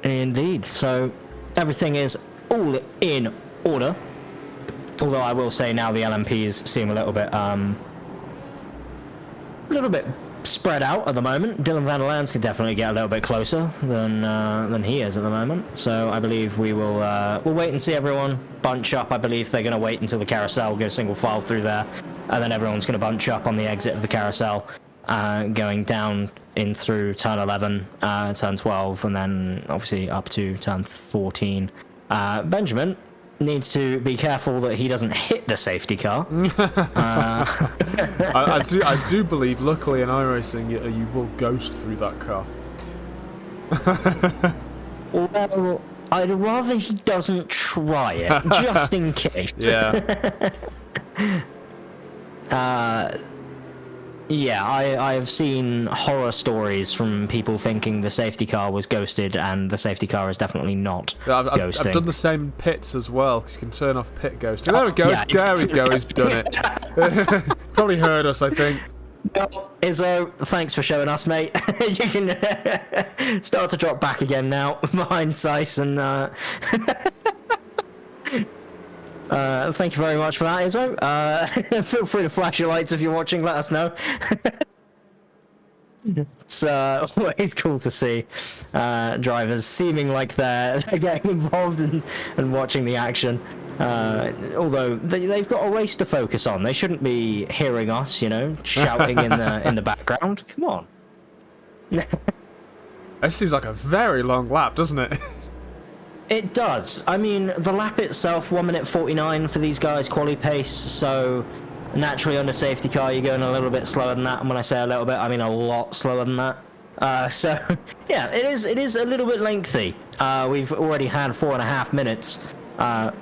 Indeed. So everything is all in order. Although I will say now the LMPs seem a little bit spread out at the moment. Dylan van der Lands can definitely get a little bit closer than he is at the moment. So I believe we'll wait and see everyone bunch up. I believe they're going to wait until the carousel goes single file through there, and then everyone's going to bunch up on the exit of the carousel, going down in through turn 11, turn 12, and then obviously up to turn 14. Benjamin needs to be careful that he doesn't hit the safety car. I do believe, luckily in iRacing, you will ghost through that car. Well, I'd rather he doesn't try it, just in case. Yeah. Yeah, I've seen horror stories from people thinking the safety car was ghosted, and the safety car is definitely not ghosting. I've done the same in pits as well, because you can turn off pit ghosting. There we go, there we go, he's done it. Probably heard us, I think. Well, Izzo, thanks for showing us, mate. You can start to drop back again now, behind Seiss, and thank you very much for that, Izzo. Feel free to flash your lights if you're watching, let us know. It's always cool to see drivers seeming like they're getting involved and watching the action. Although they've got a race to focus on. They shouldn't be hearing us, shouting in the background. Come on. This seems like a very long lap, doesn't it? It does. I mean, the lap itself, 1 minute 49 for these guys, quali pace, so naturally on the safety car you're going a little bit slower than that, and when I say a little bit, I mean a lot slower than that. So, yeah, it is a little bit lengthy. We've already had 4.5 minutes, and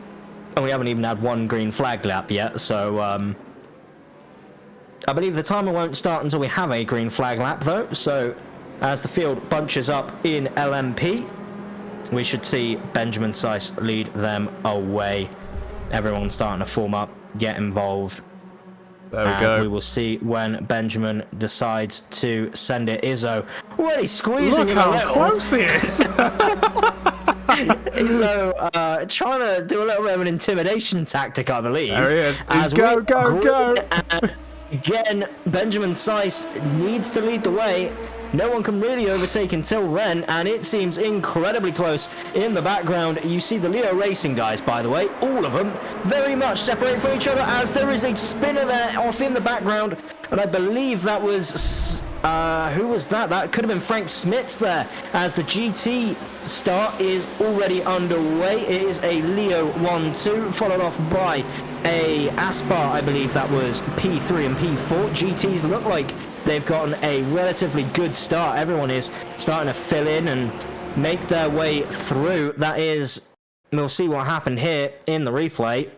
we haven't even had one green flag lap yet, so I believe the timer won't start until we have a green flag lap, though, so as the field bunches up in LMP, we should see Benjamin Seiss lead them away. Everyone's starting to form up, get involved. There we go. We will see when Benjamin decides to send it. Izzo already squeezing him a little. Look how close he is. So, trying to do a little bit of an intimidation tactic, I believe. There he is. He's As go, we- go, go. And again, Benjamin Seiss needs to lead the way. No one can really overtake until then, and it seems incredibly close in the background. You see the Leo Racing guys, by the way, all of them very much separate from each other, as there is a spinner there off in the background, and I believe that was... who was that? That could have been Frank Smits there, as the GT start is already underway. It is a Leo 1-2, followed off by a Aspar, I believe that was P3 and P4. GTs look like they've gotten a relatively good start. Everyone is starting to fill in and make their way through. That is, we'll see what happened here in the replay.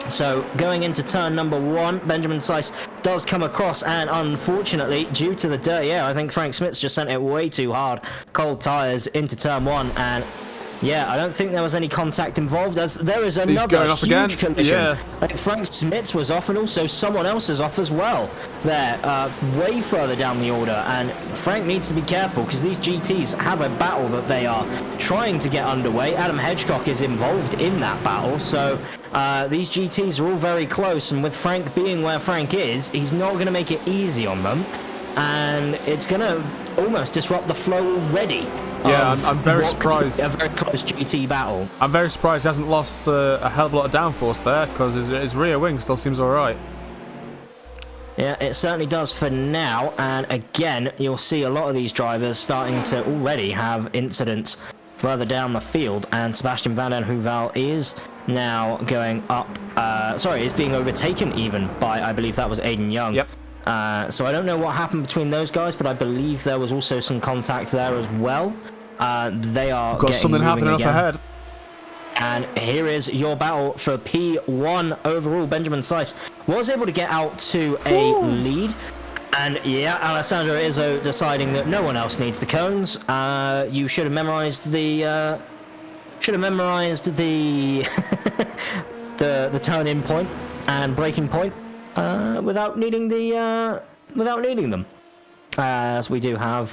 So going into turn number 1, Benjamin Seiss does come across, and unfortunately, due to the dirty air, I think Frank Smits just sent it way too hard. Cold tyres into turn 1, and yeah, I don't think there was any contact involved, as there is another huge collision. Yeah. Like Frank Smits was off, and also someone else is off as well there, way further down the order, and Frank needs to be careful because these GTs have a battle that they are trying to get underway. Adam Hedgecock is involved in that battle, so these GTs are all very close, and with Frank being where Frank is, he's not going to make it easy on them, and it's going to almost disrupt the flow already. Yeah, I'm very surprised. A very close GT battle. I'm very surprised he hasn't lost a hell of a lot of downforce there, because his rear wing still seems alright. Yeah, it certainly does for now, and again, you'll see a lot of these drivers starting to already have incidents further down the field, and Sebastian Van den Heuvel is now going up, is being overtaken even by, I believe that was Aiden Young. Yep. So I don't know what happened between those guys, but I believe there was also some contact there as well. They are got something happening up ahead. And here is your battle for P1 overall. Benjamin Seiss was able to get out to a lead. And yeah, Alessandro Izzo deciding that no one else needs the cones. You should have memorized the the turn-in point and braking point without needing them. As we do have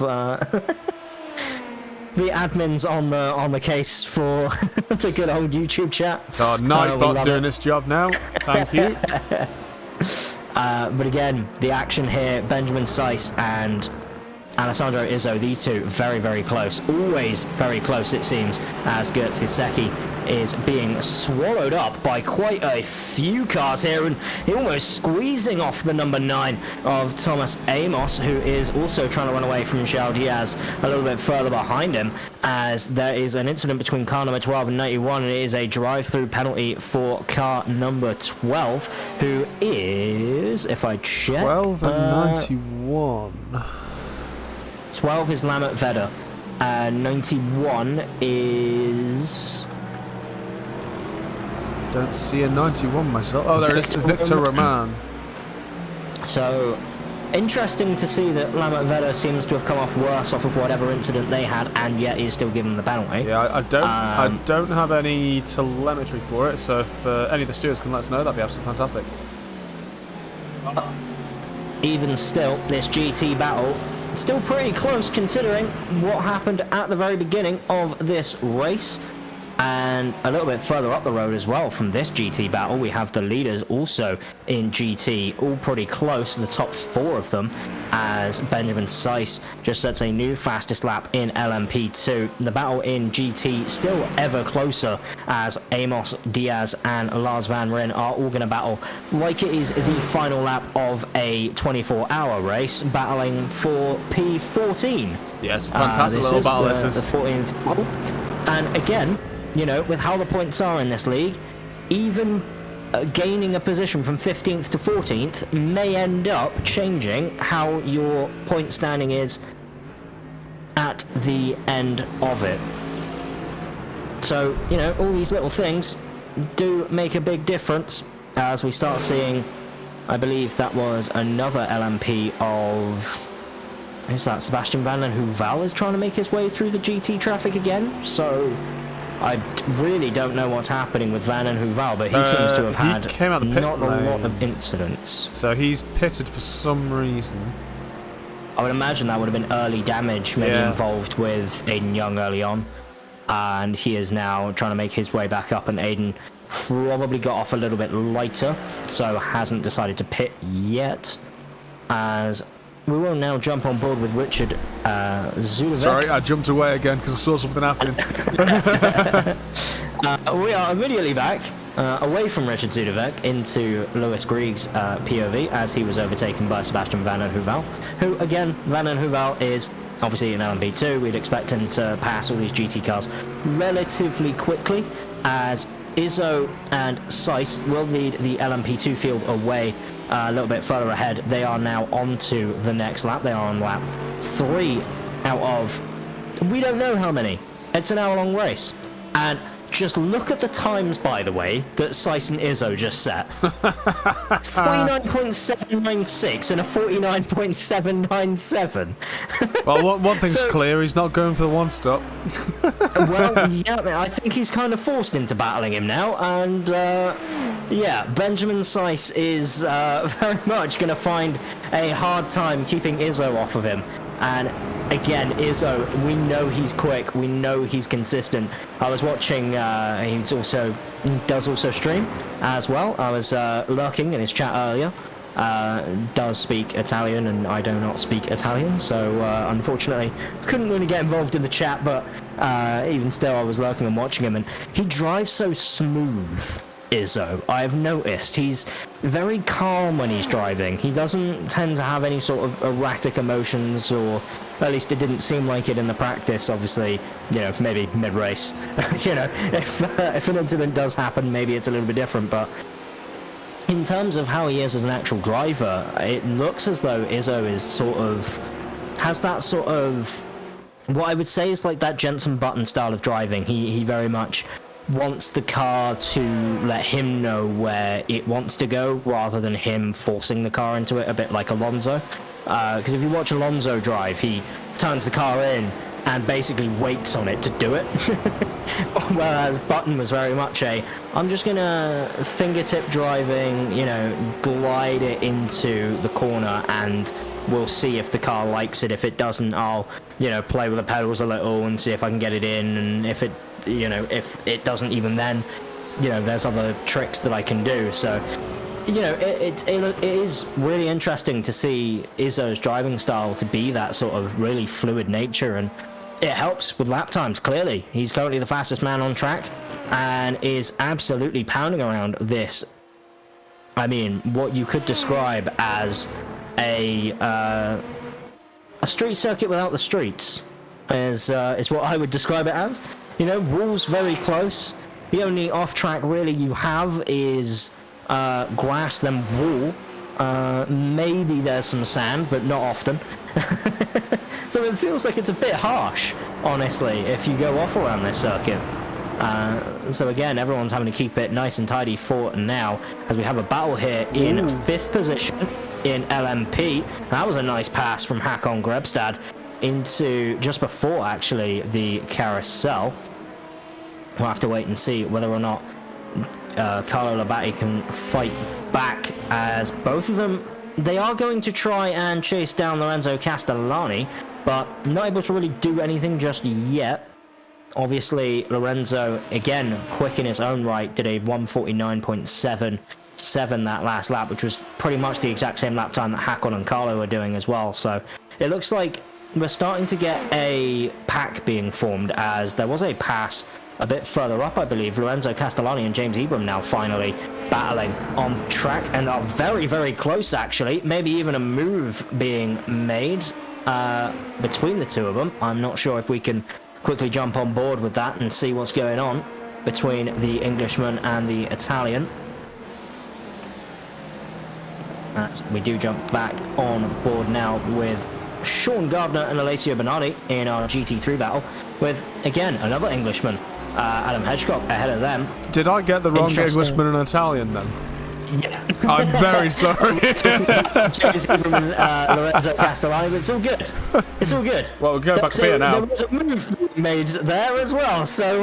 the admins on the case for the good old YouTube chat. So our Nightbot doing this job now. Thank you. But again, the action here, Benjamin Seiss and Alessandro Izzo, these two very, very close. Always very close, it seems, as Gert Gisecki is being swallowed up by quite a few cars here, and almost squeezing off the number 9 of Thomas Amos, who is also trying to run away from João Diaz a little bit further behind him, as there is an incident between car number 12 and 91, and it is a drive-through penalty for car number 12, who is, if I check... 12 and 91... 12 is Lamet Vedder, 91 is... Don't see a 91 myself. Oh, there it is, Victor Roman. So, interesting to see that Lamet Vedder seems to have come off worse off of whatever incident they had, and yet is still given the penalty. Yeah, I don't have any telemetry for it, so if any of the stewards can let us know, that'd be absolutely fantastic. Even still, this GT battle still pretty close considering what happened at the very beginning of this race. And a little bit further up the road as well from this GT battle, we have the leaders also in GT, all pretty close, the top 4 of them, as Benjamin Seiss just sets a new fastest lap in LMP2. The battle in GT still ever closer, as Amos, Diaz and Lars Van Ryn are all going to battle like it is the final lap of a 24-hour race, battling for P14. Yes, fantastic little battle this is. The 14th battle. And again, you know, with how the points are in this league, even gaining a position from 15th to 14th may end up changing how your point standing is at the end of it. So, you know, all these little things do make a big difference as we start seeing, I believe that was another LMP of... Who's that? Sebastian Van den Heuvel is trying to make his way through the GT traffic again, so... I really don't know what's happening with Van den Heuvel, but he seems to have had not a lot of incidents. So he's pitted for some reason. I would imagine that would have been early damage, maybe involved with Aiden Young early on. and he is now trying to make his way back up, and Aiden probably got off a little bit lighter, so hasn't decided to pit yet, as we will now jump on board with Richard Zulovic. Sorry, I jumped away again because I saw something happening. We are immediately back away from Richard Zulovic into Lewis Grieg's POV, as he was overtaken by Sebastian Van den Heuvel, who, again, Van den Heuvel is obviously in LMP2. We'd expect him to pass all these GT cars relatively quickly, as Izzo and Seiss will lead the LMP2 field away a little bit further ahead. They are now on to the next lap. They are on lap 3 out of we don't know how many. It's an hour-long race. And just look at the times, by the way, that Seiss and Izzo just set. 49.796 and a 49.797. Well, one thing's clear, he's not going for the one-stop. Well, yeah, I think he's kind of forced into battling him now, and yeah, Benjamin Seiss is very much going to find a hard time keeping Izzo off of him. And again, Izzo, we know he's quick, we know he's consistent. I was watching, he does also stream as well. I was lurking in his chat earlier. Does speak Italian, and I do not speak Italian, so unfortunately couldn't really get involved in the chat, but even still I was lurking and watching him, and he drives so smooth, Izzo. I've noticed he's very calm when he's driving. He doesn't tend to have any sort of erratic emotions, or at least it didn't seem like it in the practice. Obviously, you know, maybe mid-race, you know, if an incident does happen, maybe it's a little bit different, but in terms of how he is as an actual driver, it looks as though Izzo is has that sort of, what I would say is like that Jensen Button style of driving. He very much wants the car to let him know where it wants to go, rather than him forcing the car into it, a bit like Alonso. Because if you watch Alonso drive, he turns the car in and basically waits on it to do it. Whereas Button was very much I'm just gonna fingertip driving, you know, glide it into the corner, and we'll see if the car likes it. If it doesn't, I'll, you know, play with the pedals a little and see if I can get it in, and if it, you know, if it doesn't, even then, you know, there's other tricks that I can do. So, you know, it is really interesting to see Izzo's driving style to be that sort of really fluid nature, and it helps with lap times. Clearly, he's currently the fastest man on track and is absolutely pounding around this, I mean, what you could describe as a street circuit without the streets is what I would describe it as. You know, walls very close. The only off-track really you have is grass, then wall. Maybe there's some sand, but not often. So it feels like it's a bit harsh, honestly, if you go off around this circuit. So again, everyone's having to keep it nice and tidy for now, as we have a battle here in 5th position in LMP. That was a nice pass from Hakon Grebstad into just before, actually, the carousel. We'll have to wait and see whether or not Carlo Labate can fight back, as both of them, they are going to try and chase down Lorenzo Castellani, but not able to really do anything just yet. Obviously, Lorenzo, again, quick in his own right, did a 149.77 that last lap, which was pretty much the exact same lap time that Hakon and Carlo were doing as well. So it looks like we're starting to get a pack being formed, as there was a pass a bit further up, I believe. Lorenzo Castellani and James Ebram now finally battling on track, and are very, very close, actually. Maybe even a move being made between the two of them. I'm not sure if we can quickly jump on board with that and see what's going on between the Englishman and the Italian. We do jump back on board now with Sean Gardner and Alessio Bernardi in our GT3 battle, with, again, another Englishman, Adam Hedgecock, ahead of them. Did I get the wrong Englishman and Italian then? Yeah. I'm very sorry. James Ebram and Lorenzo Castellani, but it's all good. It's all good. Well, we're going back to beer now. There was a move made there as well, so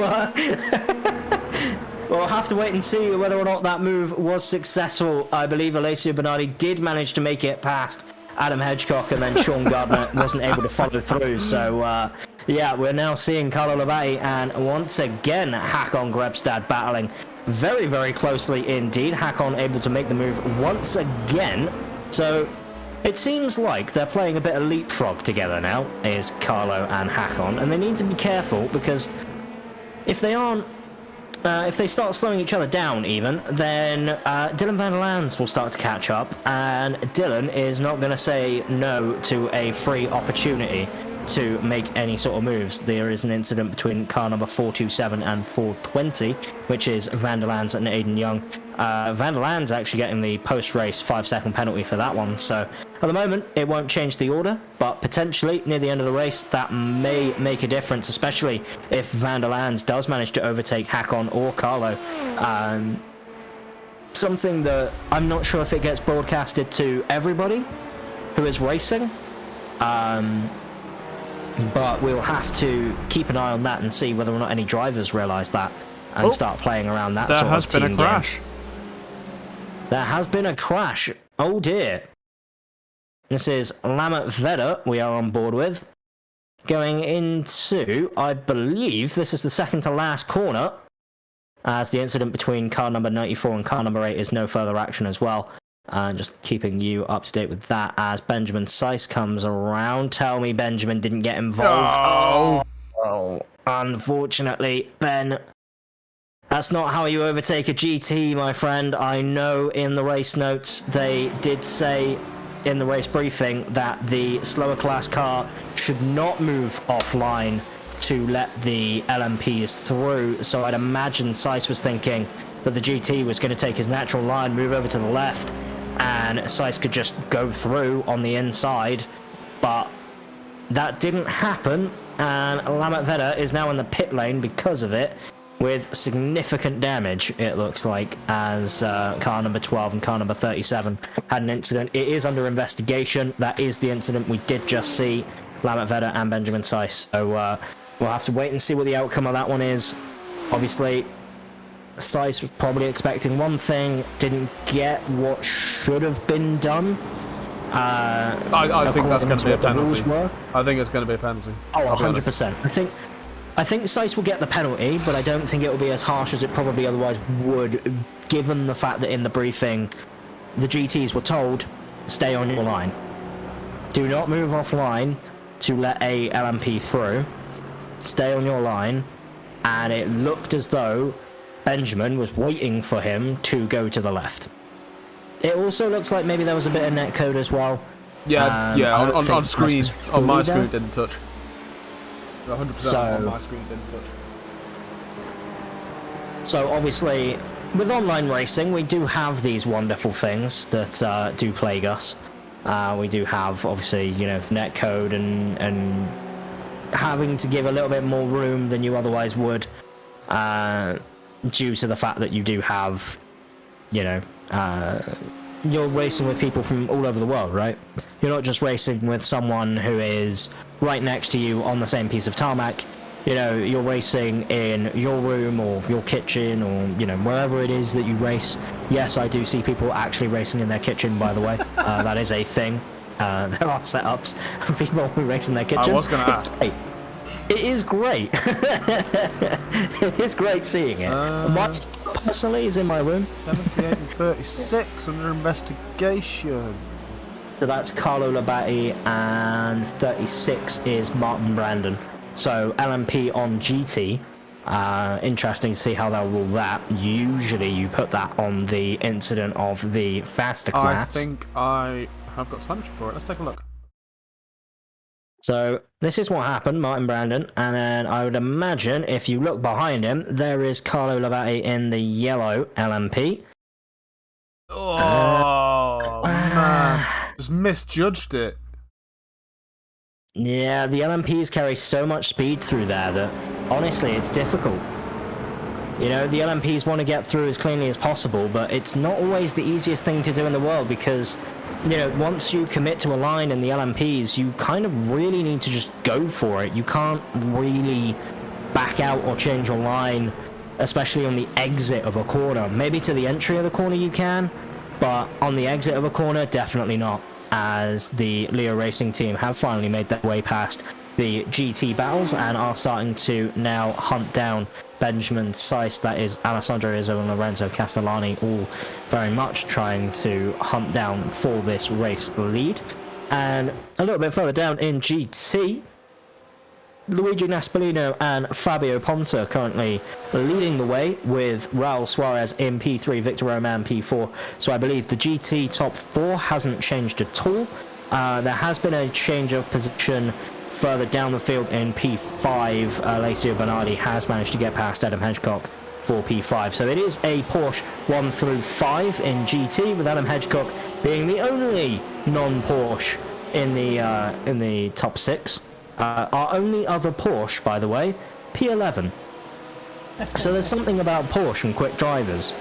we'll have to wait and see whether or not that move was successful. I believe Alessio Bernardi did manage to make it past Adam Hedgecock, and then Sean Gardner wasn't able to follow through. So, Yeah, we're now seeing Carlo Labate and once again Hakon Grebstad battling very, very closely indeed. Hakon able to make the move once again. So it seems like they're playing a bit of leapfrog together now, is Carlo and Hakon, and they need to be careful because if they aren't, if they start slowing each other down even, then Dylan van der Lands will start to catch up, and Dylan is not going to say no to a free opportunity to make any sort of moves. There is an incident between car number 427 and 420, which is Van der Lands and Aiden Young. Van der Lands actually getting the post-race 5-second penalty for that one, so at the moment it won't change the order, but potentially near the end of the race that may make a difference, especially if Van der Lands does manage to overtake Hakon or Carlo. Something that I'm not sure if it gets broadcasted to everybody who is racing, but we'll have to keep an eye on that and see whether or not any drivers realise that and start playing around that sort of team. There has been a crash. There has been a crash. Oh dear. This is Lammert Vedder we are on board with. Going into, I believe, this is the second to last corner, as the incident between car number 94 and car number 8 is no further action as well. Just keeping you up to date with that as Benjamin Seiss comes around. Tell me Benjamin didn't get involved. Oh, unfortunately, Ben, that's not how you overtake a GT, my friend. I know in the race notes they did say in the race briefing that the slower class car should not move offline to let the LMPs through, so I'd imagine Seiss was thinking that the GT was going to take his natural line, move over to the left, and Seiss could just go through on the inside, but that didn't happen, and Lammert Vedder is now in the pit lane because of it, with significant damage, it looks like, as car number 12 and car number 37 had an incident. It is under investigation. That is the incident we did just see, Lammert Vedder and Benjamin Seiss, so we'll have to wait and see what the outcome of that one is. Obviously, Seiss was probably expecting one thing, didn't get what should have been done. I think that's going to be a penalty. I think it's going to be a penalty. Oh, 100%. I think Seiss will get the penalty, but I don't think it will be as harsh as it probably otherwise would, given the fact that in the briefing, the GTs were told, stay on your line. Do not move offline to let a LMP through. Stay on your line. And it looked as though Benjamin was waiting for him to go to the left. It also looks like maybe there was a bit of netcode as well. Yeah, on screen, on my screen it didn't touch. 100% on my screen didn't touch. So obviously, with online racing, we do have these wonderful things that do plague us. We do have, obviously, you know, netcode and having to give a little bit more room than you otherwise would, due to the fact that you do have, you know, you're racing with people from all over the world, right? You're not just racing with someone who is right next to you on the same piece of tarmac. You know, you're racing in your room or your kitchen or, you know, wherever it is that you race. Yes, I do see people actually racing in their kitchen, by the way. That is a thing. There are setups of people who race in their kitchen. I was going to ask. It is great. It is great seeing it. Mine personally is in my room. 78 and 36 under investigation. So that's Carlo Labate, and 36 is Martin Brandon. So LMP on GT. Interesting to see how they'll rule that. Usually you put that on the incident of the faster class. I think I have got telemetry for it. Let's take a look. So this is what happened, Martin Brandon, and then I would imagine if you look behind him, there is Carlo Labate in the yellow LMP. Oh, man. Just misjudged it. Yeah, the LMPs carry so much speed through there that, honestly, it's difficult. You know, the LMPs want to get through as cleanly as possible, but it's not always the easiest thing to do in the world because, you know, once you commit to a line in the LMPs, you kind of really need to just go for it. You can't really back out or change your line, especially on the exit of a corner. Maybe to the entry of the corner you can, but on the exit of a corner, definitely not, as the Leo Racing team have finally made their way past the GT battles and are starting to now hunt down Benjamin Seiss, that is Alessandro Izzo and Lorenzo Castellani, all very much trying to hunt down for this race lead. And a little bit further down in GT, Luigi Naspolino and Fabio Ponta currently leading the way, with Raul Suarez in P3, Victor Roman P4. So I believe the GT top 4 hasn't changed at all. There has been a change of position further down the field in P5. Alessio Bernardi has managed to get past Adam Hedgecock for P5. So it is a Porsche 1 through 5 in GT, with Adam Hedgecock being the only non-Porsche in the top 6. Our only other Porsche, by the way, P11. So there's something about Porsche and quick drivers.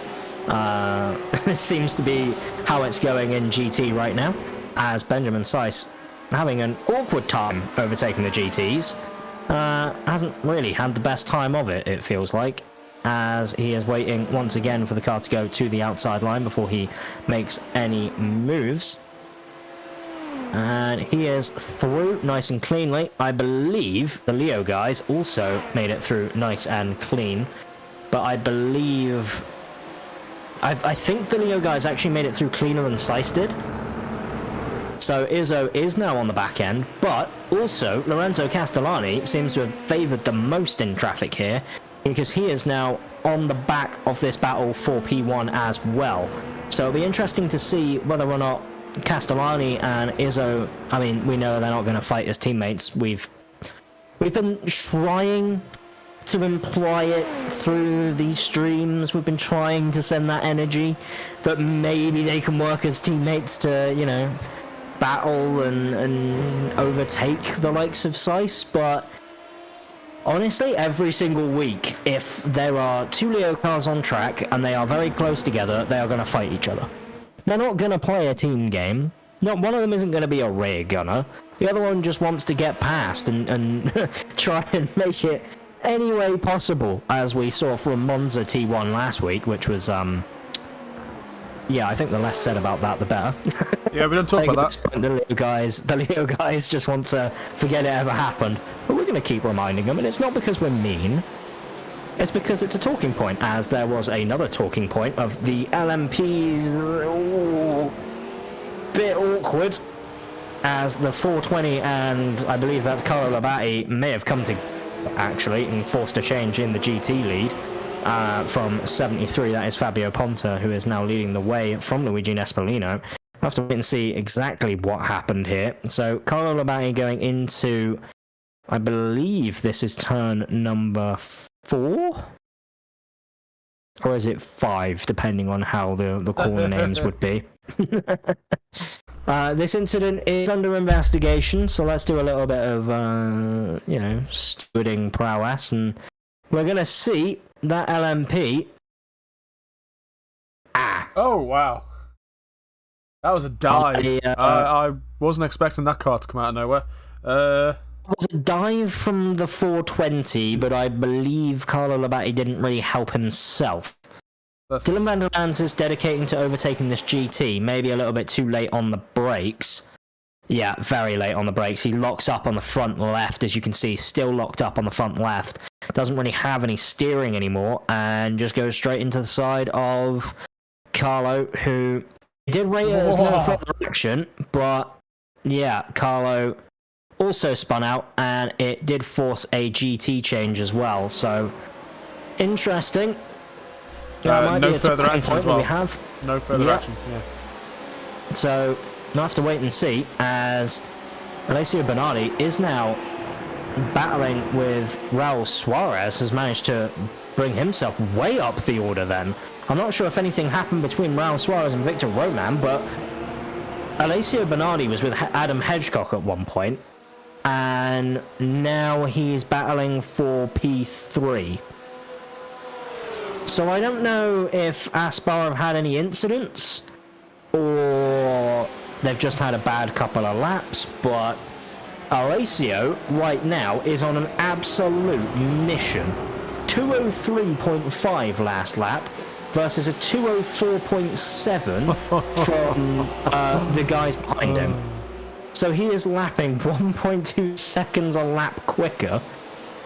This seems to be how it's going in GT right now, as Benjamin Seiss, having an awkward time overtaking the GTs, hasn't really had the best time of it, it feels like, as he is waiting once again for the car to go to the outside line before he makes any moves. And he is through nice and cleanly. I believe the Leo guys also made it through nice and clean, but I believe... I think the Leo guys actually made it through cleaner than Seiss did. So Izzo is now on the back end, but also Lorenzo Castellani seems to have favoured the most in traffic here, because he is now on the back of this battle for P1 as well. So it'll be interesting to see whether or not Castellani and Izzo, I mean, we know they're not going to fight as teammates. We've been trying to imply it through these streams. We've been trying to send that energy that maybe they can work as teammates to, you know, battle and overtake the likes of Seiss, but honestly, every single week, if there are 2 Leo cars on track and they are very close together, they are going to fight each other. They're not going to play a team game. No, one of them isn't going to be a rear gunner. The other one just wants to get past and try and make it any way possible, as we saw from Monza T1 last week, which was, yeah, I think the less said about that, the better. Yeah, we don't talk about that. The Leo guys just want to forget it ever happened. But we're going to keep reminding them, and it's not because we're mean. It's because it's a talking point, as there was another talking point of the LMP's bit awkward, as the 420 and I believe that's Carlo Labate may have come to actually and forced a change in the GT lead from 73. That is Fabio Ponta, who is now leading the way from Luigi Nespolino. We'll have to wait and see exactly what happened here. So Carlo Labate going into, I believe this is turn number 4? Or is it 5, depending on how the corner names would be. This incident is under investigation, so let's do a little bit of, you know, stewarding prowess, and we're going to see that LMP... Oh, wow. That was a dive. I wasn't expecting that car to come out of nowhere. It was a dive from the 420, but I believe Carlo Labate didn't really help himself. Dylan van der Lans is dedicating to overtaking this GT, maybe a little bit too late on the brakes. Yeah, very late on the brakes. He locks up on the front left, as you can see, still locked up on the front left. Doesn't really have any steering anymore, and just goes straight into the side of Carlo, who did rate it as no further action, but yeah, Carlo also spun out, and it did force a GT change as well, so interesting. No further action as well. We have. No further action, yeah. So, we'll have to wait and see, as Alessio Bernardi is now battling with Raul Suarez, has managed to bring himself way up the order then. I'm not sure if anything happened between Raul Suarez and Victor Roman, but Alessio Bernardi was with Adam Hedgecock at one point, and now he's battling for P3. So I don't know if Aspar have had any incidents, or they've just had a bad couple of laps, but Alessio right now is on an absolute mission. 203.5 last lap versus a 204.7 from the guys behind him. So he is lapping 1.2 seconds a lap quicker,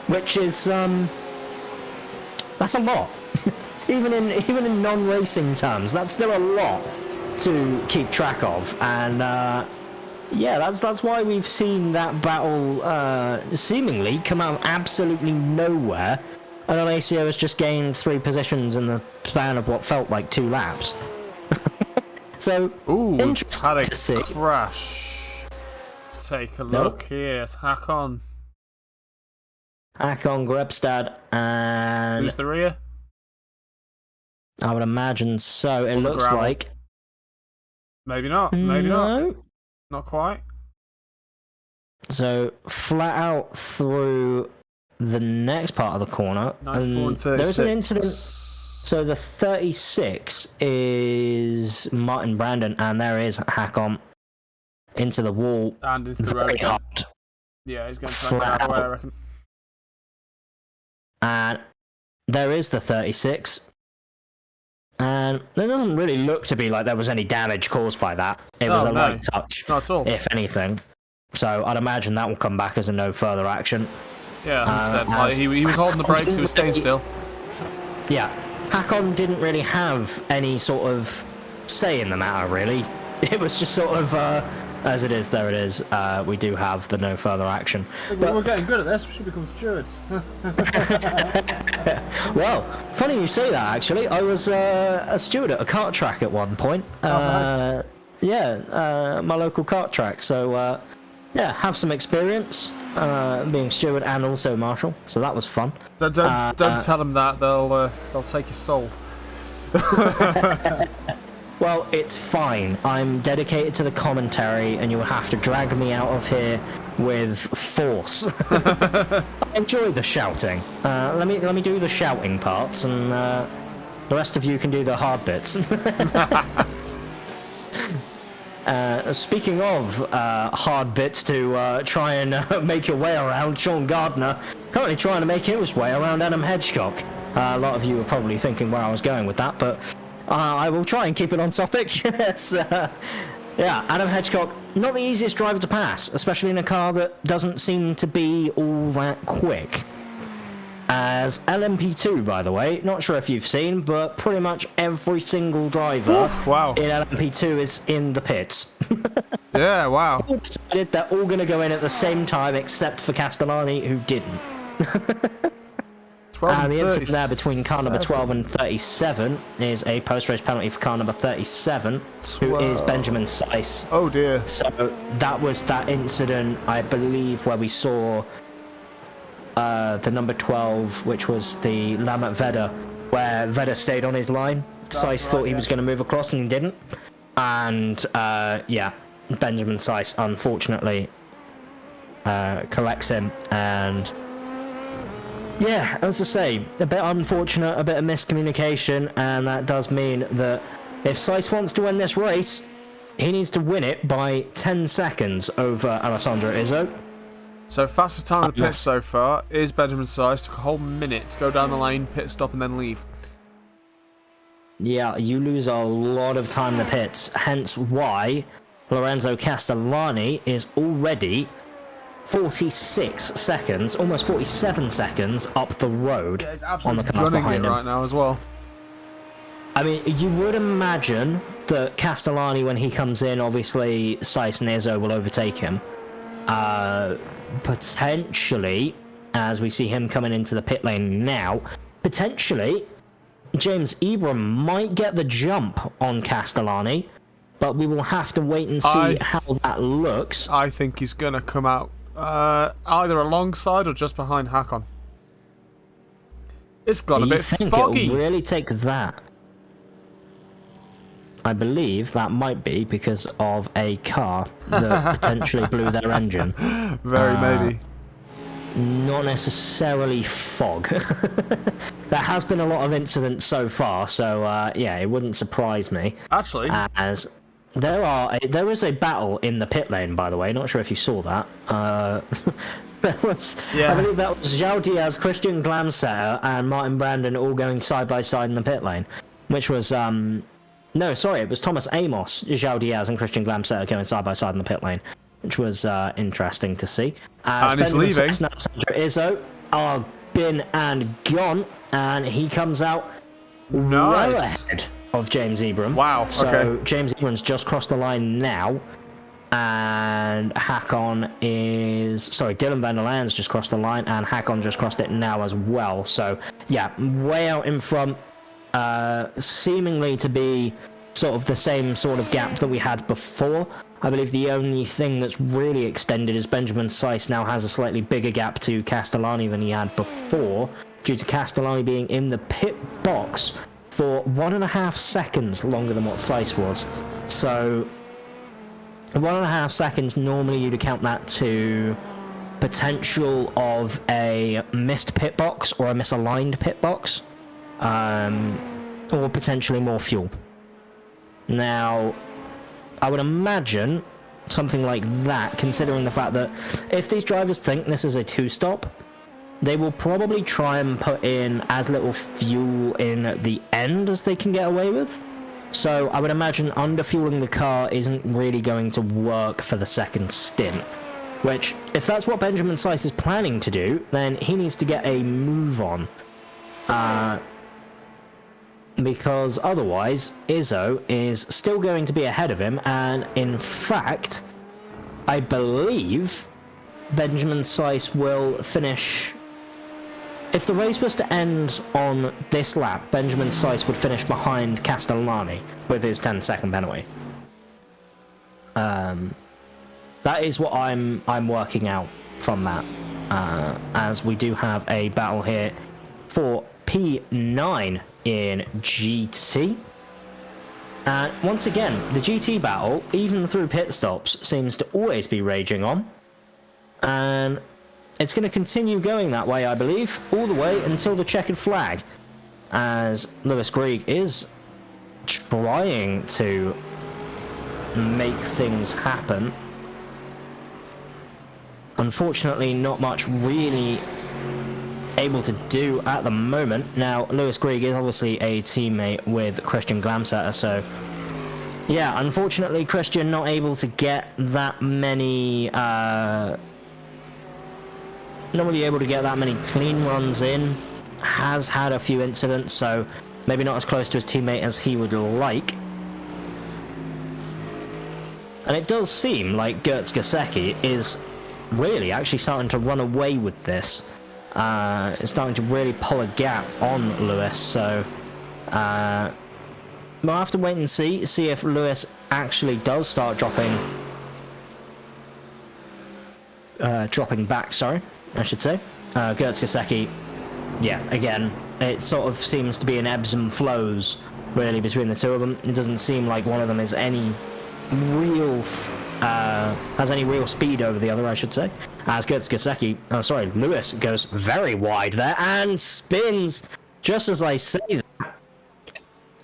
which is that's a lot. even in non-racing terms, that's still a lot to keep track of. And yeah, that's why we've seen that battle seemingly come out of absolutely nowhere, and then ACO has just gained 3 positions in the span of what felt like 2 laps. So, ooh, interesting had a to see. crash. Let's take a look here. Hakon. Hakon, Grebstad, and Who's the rear? I would imagine so. It looks gravel. like. Maybe not. Maybe not. Not quite. So flat out through the next part of the corner. 94 and 36. There's an incident. So the 36 is Martin Brandon, and there is Hakon into the wall. And into the very road again. hard. Yeah, he's going to try and get out of the way, I reckon. And there is the 36. And there doesn't really look to be like there was any damage caused by that. It was a light touch, not at all. if anything. So I'd imagine that will come back as a no further action. Yeah, 100%. Like, he was holding the brakes, he was staying still. Yeah, Hakon didn't really have any sort of say in the matter, really. It was just sort of, as it is, there it is. We do have the no further action. But we're getting good at this, we should become stewards. Well, funny you say that, actually. I was a steward at a kart track at one point. Nice. Yeah, my local kart track. So, yeah, have some experience being steward and also marshal. So that was fun. Don't tell them that, they'll take your soul. Well, it's fine. I'm dedicated to the commentary, and you will have to drag me out of here with force. I enjoy the shouting. Let me do the shouting parts, and the rest of you can do the hard bits. Speaking of hard bits to try and make your way around, Sean Gardner currently trying to make his way around Adam Hedgecock. A lot of you are probably thinking where I was going with that, but I will try and keep it on topic. Yes, yeah, Adam Hedgecock, not the easiest driver to pass, especially in a car that doesn't seem to be all that quick. As LMP2, by the way, not sure if you've seen, but pretty much every single driver in LMP2 is in the pits. Yeah, wow. All decided they're all going to go in at the same time, except for Castellani, who didn't. And the incident there between car number 12 and 37 is a post-race penalty for car number 37, who is Benjamin Seiss. Oh dear. So that was that incident, I believe, where we saw the number 12, which was the Lammert Vedder, where Vedder stayed on his line. Seiss thought he was going to move across and he didn't. And yeah, Benjamin Seiss unfortunately collects him, and yeah, as I say, a bit unfortunate, a bit of miscommunication, and that does mean that if Seiss wants to win this race, he needs to win it by 10 seconds over Alessandro Izzo. So fastest time of the pit so far is Benjamin Seiss. Took a whole minute to go down the lane, pit stop, and then leave. Yeah, you lose a lot of time in the pits, hence why Lorenzo Castellani is already 46 seconds, almost 47 seconds up the road on the cars behind him right now as well. I mean, you would imagine that Castellani, when he comes in, obviously Seiss and Izzo will overtake him. Potentially, as we see him coming into the pit lane now, potentially James Ebram might get the jump on Castellani, but we will have to wait and see how that looks. I think he's going to come out either alongside or just behind Hakon. It's got a bit foggy. It'll really take that. I believe that might be because of a car that potentially blew their engine. Very maybe. Not necessarily fog. There has been a lot of incidents so far, so yeah, it wouldn't surprise me. Actually, as there is a battle in the pit lane, by the way. Not sure if you saw that. There was, yeah. I believe that was João Diaz, Christian Glamsetter, and Martin Brandon all going side by side in the pit lane, which was no, sorry, it was Thomas Amos, João Diaz, and Christian Glamsetter going side by side in the pit lane, which was interesting to see. And he's leaving. Izzo are been and gone, and he comes out well ahead of James Ebram. Wow, so okay. James Ebram's just crossed the line now, and Dylan van der Leyen's just crossed the line, and Hakon just crossed it now as well. So yeah, way out in front, seemingly to be sort of the same sort of gap that we had before. I believe the only thing that's really extended is Benjamin Seiss now has a slightly bigger gap to Castellani than he had before, due to Castellani being in the pit box for 1.5 seconds longer than what Seiss was. So 1.5 seconds, normally you'd account that to potential of a missed pit box or a misaligned pit box, or potentially more fuel. Now, I would imagine something like that, considering the fact that if these drivers think this is a two-stop, they will probably try and put in as little fuel in at the end as they can get away with. So I would imagine underfueling the car isn't really going to work for the second stint, which, if that's what Benjamin Seiss is planning to do, then he needs to get a move on. Because otherwise, Izzo is still going to be ahead of him, and in fact, I believe Benjamin Seiss will finish... If the race was to end on this lap, Benjamin Seiss would finish behind Castellani with his 10-second penalty. That is what I'm working out from that, as we do have a battle here for P9 in GT. Once again, the GT battle, even through pit stops, seems to always be raging on, and it's going to continue going that way, I believe, all the way until the checkered flag, as Lewis Grieg is trying to make things happen. Unfortunately, not much really able to do at the moment. Now, Lewis Grieg is obviously a teammate with Christian Glamsetter, so yeah, unfortunately Christian not able to get that many not really able to get that many clean runs in, has had a few incidents, so maybe not as close to his teammate as he would like. And it does seem like Gertz Gasecki is really actually starting to run away with this. It's starting to really pull a gap on Lewis, so we'll have to wait and see if Lewis actually does start dropping back, sorry, I should say. Gertz Gasecki, yeah, again, it sort of seems to be an ebbs and flows, really, between the two of them. It doesn't seem like one of them is any real has any real speed over the other, I should say. As Gertz Gasecki, Lewis goes very wide there and spins just as I say that.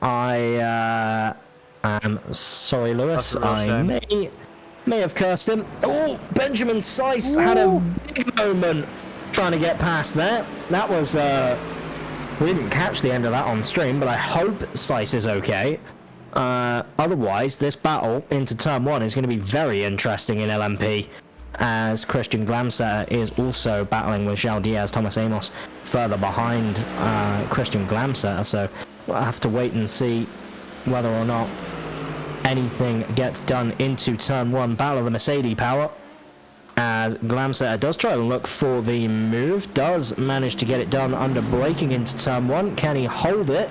I am sorry, Lewis. I may have cursed him. Oh, Benjamin Seiss had a big moment trying to get past there. That was we didn't catch the end of that on stream, but I hope Seiss is okay. Otherwise, this battle into turn 1 is going to be very interesting in LMP, as Christian Glamsetter is also battling with João Diaz, Thomas Amos further behind Christian Glamsetter, so we'll have to wait and see whether or not anything gets done into turn 1. Battle of the Mercedes power, as Glamsetter does try to look for the move, does manage to get it done under braking into turn 1. Can he hold it?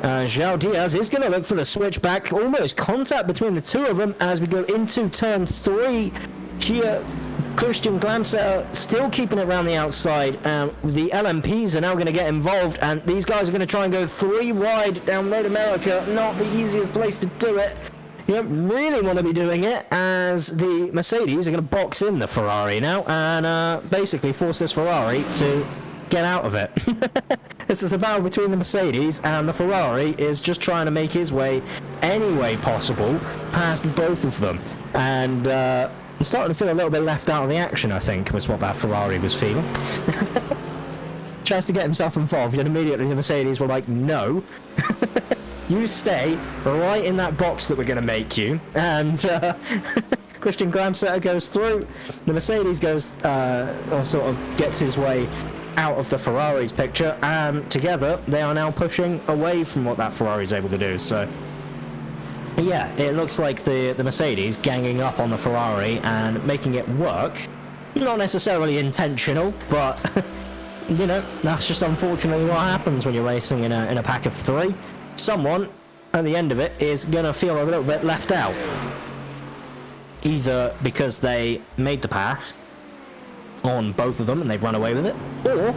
João Diaz is going to look for the switchback, almost contact between the two of them as we go into turn 3. Here, Christian Glamsetter still keeping it around the outside, and the LMPs are now going to get involved, and these guys are going to try and go 3 wide down Road America. Not the easiest place to do it. You don't really want to be doing it, as the Mercedes are going to box in the Ferrari now, and basically force this Ferrari to get out of it. This is a battle between the Mercedes, and the Ferrari is just trying to make his way any way possible past both of them. And he's starting to feel a little bit left out of the action, I think, was what that Ferrari was feeling. Tries to get himself involved, and immediately the Mercedes were like, no. You stay right in that box that we're going to make you, and Christian Glamsetter goes through. The Mercedes goes, or sort of gets his way out of the Ferrari's picture, and together they are now pushing away from what that Ferrari is able to do. So, yeah, it looks like the Mercedes ganging up on the Ferrari and making it work. Not necessarily intentional, but you know, that's just unfortunately what happens when you're racing in a pack of 3. Someone at the end of it is gonna feel a little bit left out, either because they made the pass on both of them and they've run away with it, or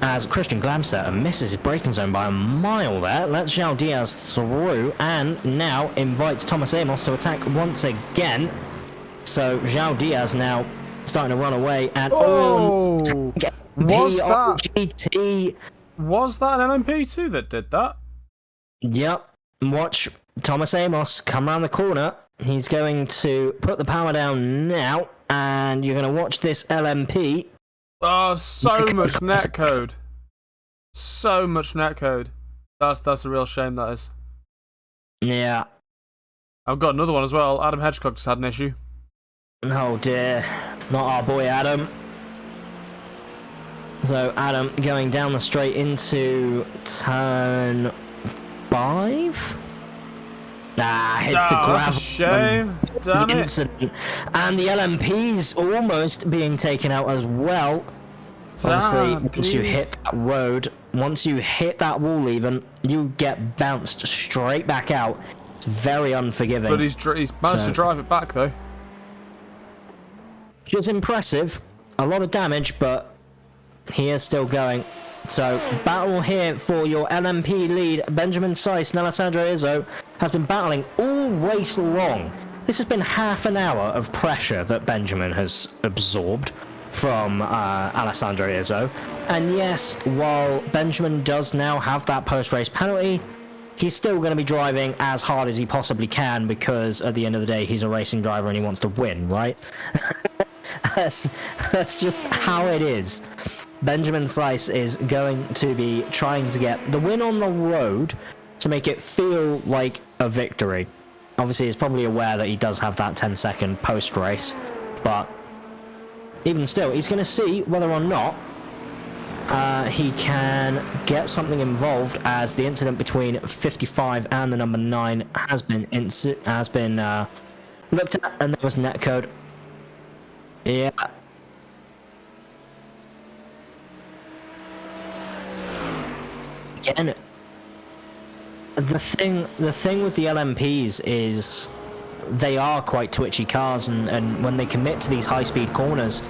as Christian Glamsetter misses his braking zone by a mile there, lets João Diaz through and now invites Thomas Amos to attack once again. So João Diaz now starting to run away, and was that GT. Was that an LMP2 that did that? Yep. Watch Thomas Amos come around the corner. He's going to put the power down now, and you're going to watch this LMP. Oh, so much netcode. So much netcode. That's a real shame, that is. Yeah. I've got another one as well. Adam Hedgecock just had an issue. Oh dear. Not our boy Adam. So Adam going down the straight into turn 5. Hits the gravel. That's a shame. Damn it. Incident. And the LMP's almost being taken out as well. Obviously, once you hit that road, once you hit that wall even, you get bounced straight back out. It's very unforgiving. But he's managed to drive it back though. Which is impressive. A lot of damage, but he is still going. So, battle here for your LMP lead. Benjamin Seiss and Alessandro Izzo has been battling all race long. This has been half an hour of pressure that Benjamin has absorbed from Alessandro Izzo. And yes, while Benjamin does now have that post-race penalty, he's still going to be driving as hard as he possibly can, because at the end of the day, he's a racing driver and he wants to win, right? That's just how it is. Benjamin Seiss is going to be trying to get the win on the road to make it feel like a victory. Obviously, he's probably aware that he does have that 10-second post-race, but even still, he's going to see whether or not he can get something involved, as the incident between 55 and the number 9 has been looked at, and there was netcode. Yeah. Again, the thing with the LMPs is they are quite twitchy cars, and when they commit to these high-speed corners,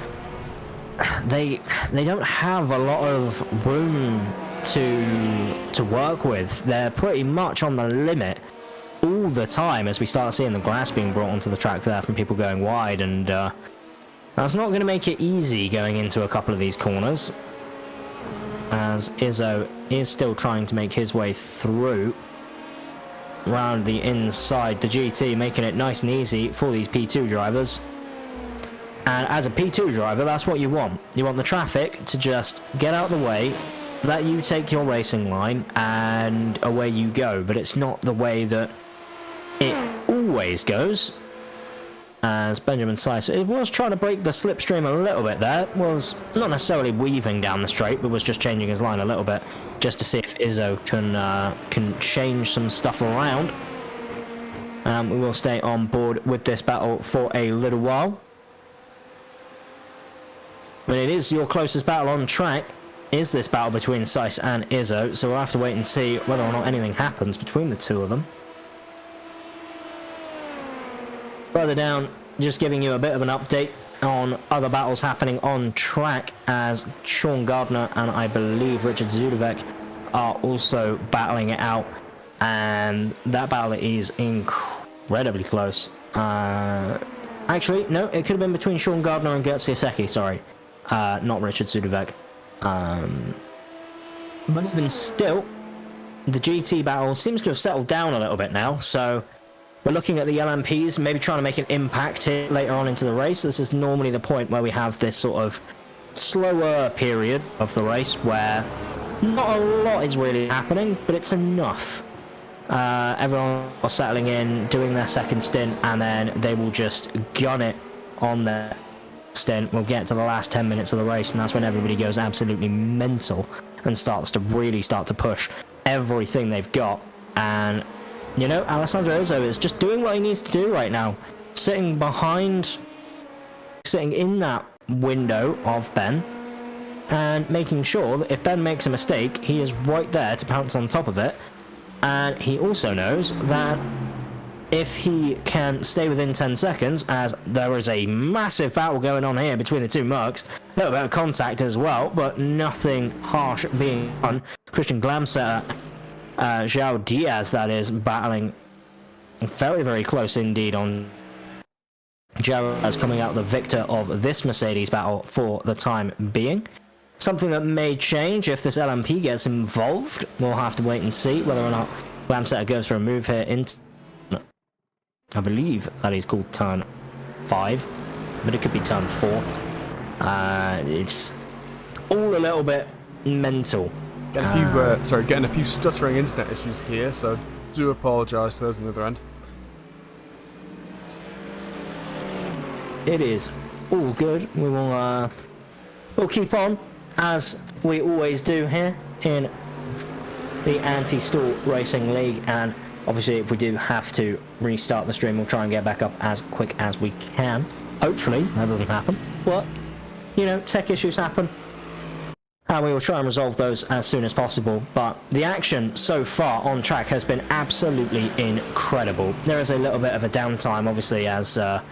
they don't have a lot of room to work with. They're pretty much on the limit all the time, as we start seeing the grass being brought onto the track there from people going wide, and that's not going to make it easy going into a couple of these corners, as Izzo is still trying to make his way through round the inside. The GT making it nice and easy for these P2 drivers. And as a P2 driver, that's what you want. You want the traffic to just get out of the way, let you take your racing line, and away you go. But it's not the way that it always goes. As Benjamin Seiss, it was trying to break the slipstream a little bit there. Was not necessarily weaving down the straight, but was just changing his line a little bit, just to see if Izzo can change some stuff around. We will stay on board with this battle for a little while. But it is your closest battle on track, is this battle between Seiss and Izzo, so we'll have to wait and see whether or not anything happens between the two of them. Further down, just giving you a bit of an update on other battles happening on track, as Sean Gardner and I believe Richard Zudovec are also battling it out, and that battle is incredibly close. Actually, no, it could have been between Sean Gardner and Gert Siosecki, sorry. Not Richard Zudovec. But even still, the GT battle seems to have settled down a little bit now, so we're looking at the LMPs, maybe trying to make an impact here later on into the race. This is normally the point where we have this sort of slower period of the race where not a lot is really happening, but it's enough Everyone are settling in, doing their second stint, and then they will just gun it on their stint. We'll get to the last 10 minutes of the race, and that's when everybody goes absolutely mental and starts to really start to push everything they've got. And, you know, Alessandro Izzo is just doing what he needs to do right now. Sitting in that window of Ben, and making sure that if Ben makes a mistake, he is right there to pounce on top of it. And he also knows that if he can stay within 10 seconds, as there is a massive battle going on here between the two Mercs, a little bit of contact as well, but nothing harsh being done. Christian Glamsetter, João Diaz, that is, battling very, very close indeed on João coming out the victor of this Mercedes battle for the time being. Something that may change if this LMP gets involved. We'll have to wait and see whether or not Glamsetter goes for a move here into, I believe that is called turn 5, but it could be turn 4. It's all a little bit mental. Getting a few stuttering internet issues here, so do apologise to those on the other end. It is all good. We will we'll keep on, as we always do here in the Anti-Stall Racing League, and obviously if we do have to restart the stream, we'll try and get back up as quick as we can. Hopefully that doesn't happen, but, you know, tech issues happen, and we will try and resolve those as soon as possible. But the action so far on track has been absolutely incredible. There is a little bit of a downtime, obviously, as there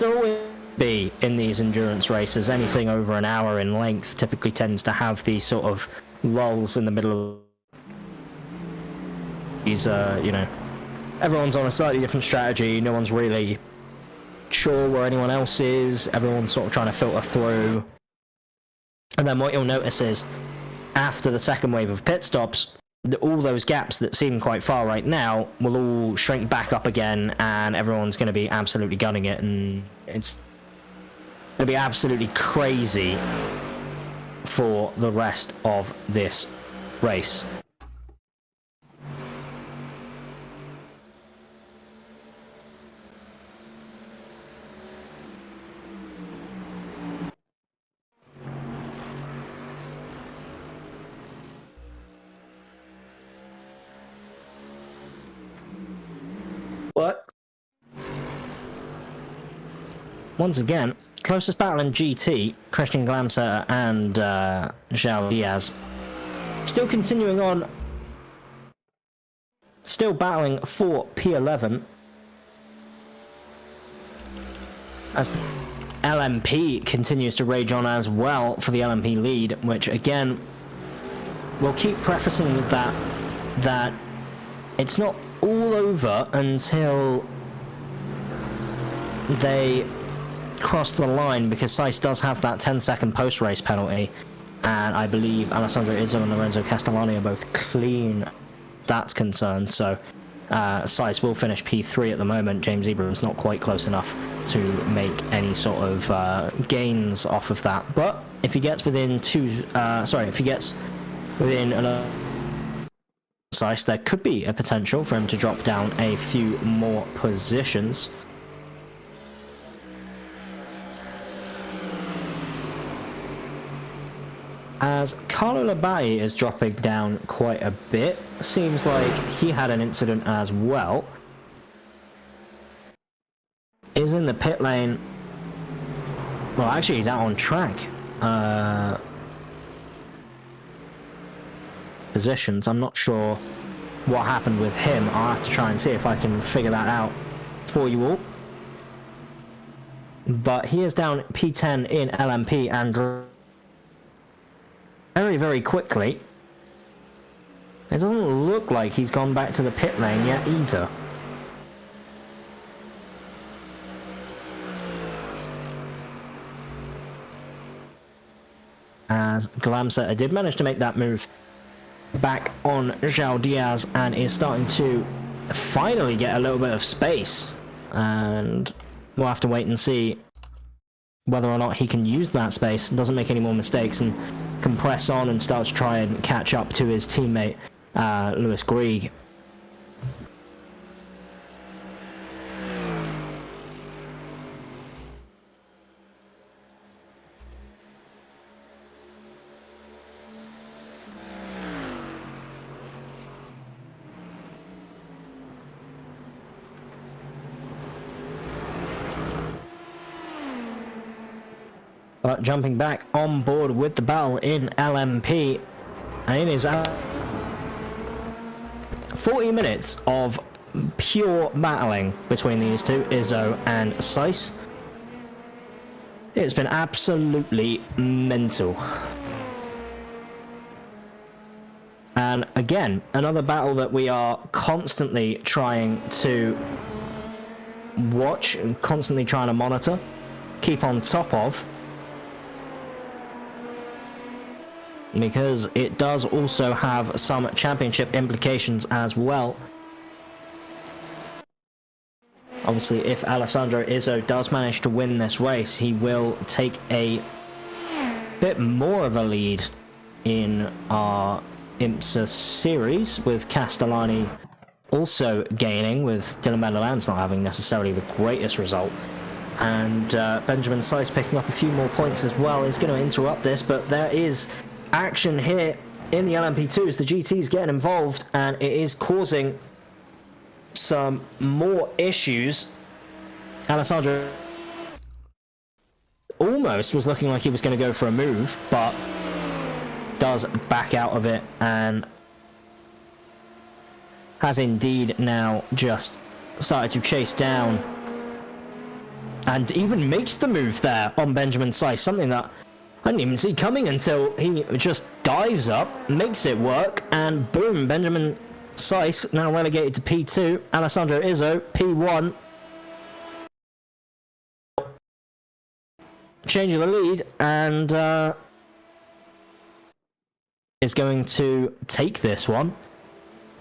always be in these endurance races. Anything over an hour in length typically tends to have these sort of lulls in the middle of these, you know, everyone's on a slightly different strategy, no one's really sure where anyone else is, everyone's sort of trying to filter through. And then what you'll notice is, after the second wave of pit stops, all those gaps that seem quite far right now will all shrink back up again, and everyone's going to be absolutely gunning it, and it's going to be absolutely crazy for the rest of this race. What? Once again, closest battle in GT, Christian Glamsetter and João Diaz. Still continuing on. Still battling for P11. As the LMP continues to rage on as well for the LMP lead, which again, we'll keep prefacing with that it's not all over until they cross the line, because Seiss does have that 10-second post-race penalty, and I believe Alessandro Izzo and Lorenzo Castellani are both clean. That's concerned, so Seiss will finish P3 at the moment. James Ibrahim's not quite close enough to make any sort of gains off of that, but if he gets within Seiss, there could be a potential for him to drop down a few more positions. As Carlo Labate is dropping down quite a bit, seems like he had an incident as well. Is in the pit lane. Well, actually, he's out on track. Positions. I'm not sure what happened with him. I'll have to try and see if I can figure that out for you all. But he is down P10 in LMP and very, very quickly. It doesn't look like he's gone back to the pit lane yet either. As Glamsetter did manage to make that move back on João Diaz and is starting to finally get a little bit of space, and we'll have to wait and see whether or not he can use that space and doesn't make any more mistakes and can press on and start to try and catch up to his teammate Lewis Grieg. But jumping back on board with the battle in LMP, and it is 40 minutes of pure battling between these two, Izzo and Seiss. It's been absolutely mental. And again, another battle that we are constantly trying to watch and constantly trying to monitor, keep on top of, because it does also have some championship implications as well. Obviously, if Alessandro Izzo does manage to win this race, he will take a bit more of a lead in our IMSA series, with Castellani also gaining, with Dylan van der Lans not having necessarily the greatest result. And Benjamin Seiss picking up a few more points as well is going to interrupt this, but there is action here in the LMP2 as the GT's getting involved, and it is causing some more issues. Alessandro almost was looking like he was going to go for a move, but does back out of it and has indeed now just started to chase down and even makes the move there on Benjamin Seiss, something that I didn't even see coming until he just dives up, makes it work, and boom, Benjamin Seiss now relegated to P2, Alessandro Izzo P1. Change of the lead, and is going to take this one,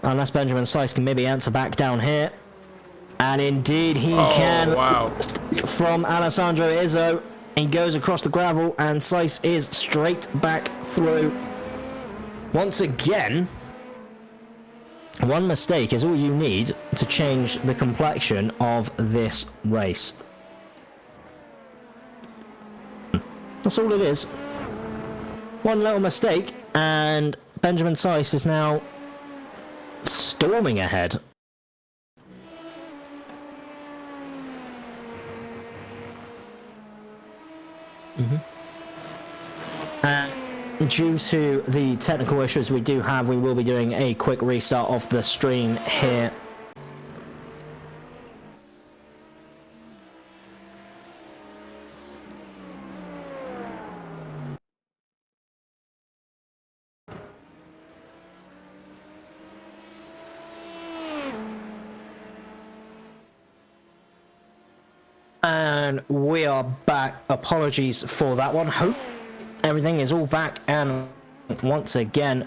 unless Benjamin Seiss can maybe answer back down here. And indeed he can. Wow. From Alessandro Izzo. He goes across the gravel, and Seiss is straight back through. Once again, one mistake is all you need to change the complexion of this race. That's all it is. One little mistake, and Benjamin Seiss is now storming ahead. Due to the technical issues we do have, we will be doing a quick restart of the stream here. And we are back. Apologies for that one. Hope everything is all back, and once again,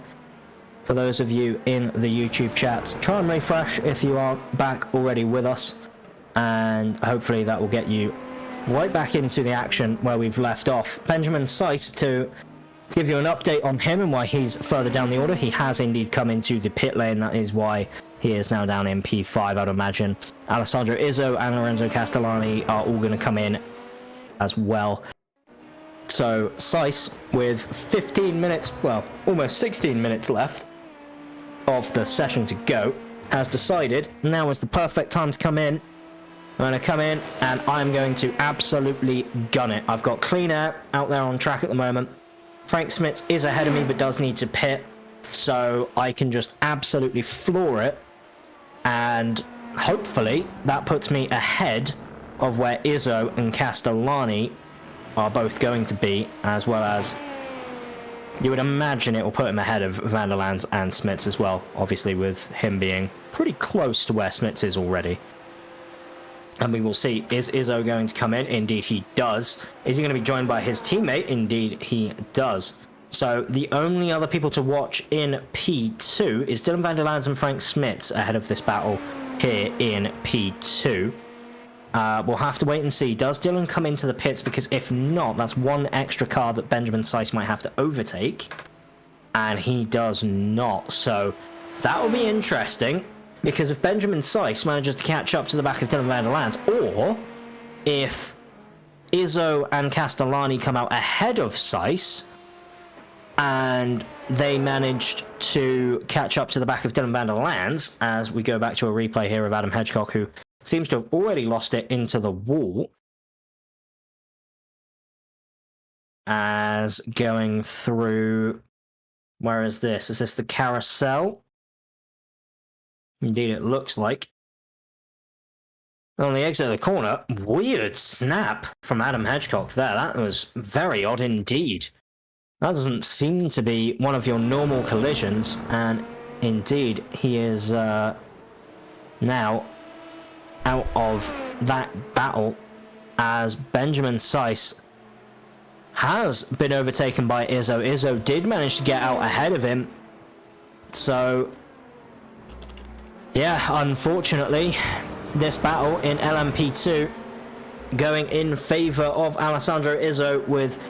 for those of you in the YouTube chat, try and refresh if you aren't back already with us, and hopefully that will get you right back into the action where we've left off. Benjamin Seiss, to give you an update on him and why he's further down the order, he has indeed come into the pit lane. That is why he is now down in P5, I'd imagine. Alessandro Izzo and Lorenzo Castellani are all going to come in as well. So Seiss, with 15 minutes, well, almost 16 minutes left of the session to go, has decided now is the perfect time to come in. I'm going to come in and I'm going to absolutely gun it. I've got clean air out there on track at the moment. Frank Smits is ahead of me but does need to pit, so I can just absolutely floor it, and hopefully that puts me ahead of where Izzo and Castellani are both going to be, as well as you would imagine it will put him ahead of van der Lans and Smits as well, obviously with him being pretty close to where Smits is already. And we will see, is Izzo going to come in? Indeed he does. Is he going to be joined by his teammate? Indeed he does. So the only other people to watch in P2 is Dylan van der Lans and Frank Smits ahead of this battle here in P2. We'll have to wait and see. Does Dylan come into the pits? Because if not, that's one extra car that Benjamin Seiss might have to overtake. And he does not. So that will be interesting. Because if Benjamin Seiss manages to catch up to the back of Dylan van der Lans, or if Izzo and Castellani come out ahead of Seiss, and they managed to catch up to the back of Dylan van der Lans, as we go back to a replay here of Adam Hedgecock, who seems to have already lost it into the wall. as going through... Where is this? Is this the carousel? Indeed, it looks like. On the exit of the corner, weird snap from Adam Hedgecock there. That was very odd indeed. That doesn't seem to be one of your normal collisions, and indeed, he is now out of that battle as Benjamin Seiss has been overtaken by Izzo. Izzo did manage to get out ahead of him. So, yeah, unfortunately, this battle in LMP2 going in favor of Alessandro Izzo with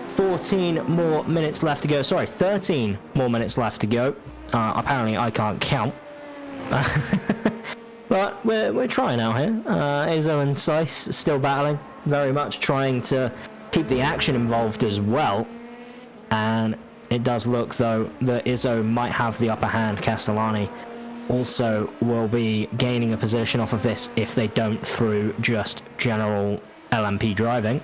14 more minutes left to go. Sorry, 13 more minutes left to go. Apparently I can't count. But we're trying out here. Izzo and Seiss still battling, very much trying to keep the action involved as well. And it does look, though, that Izzo might have the upper hand. Castellani also will be gaining a position off of this if they don't through just general LMP driving.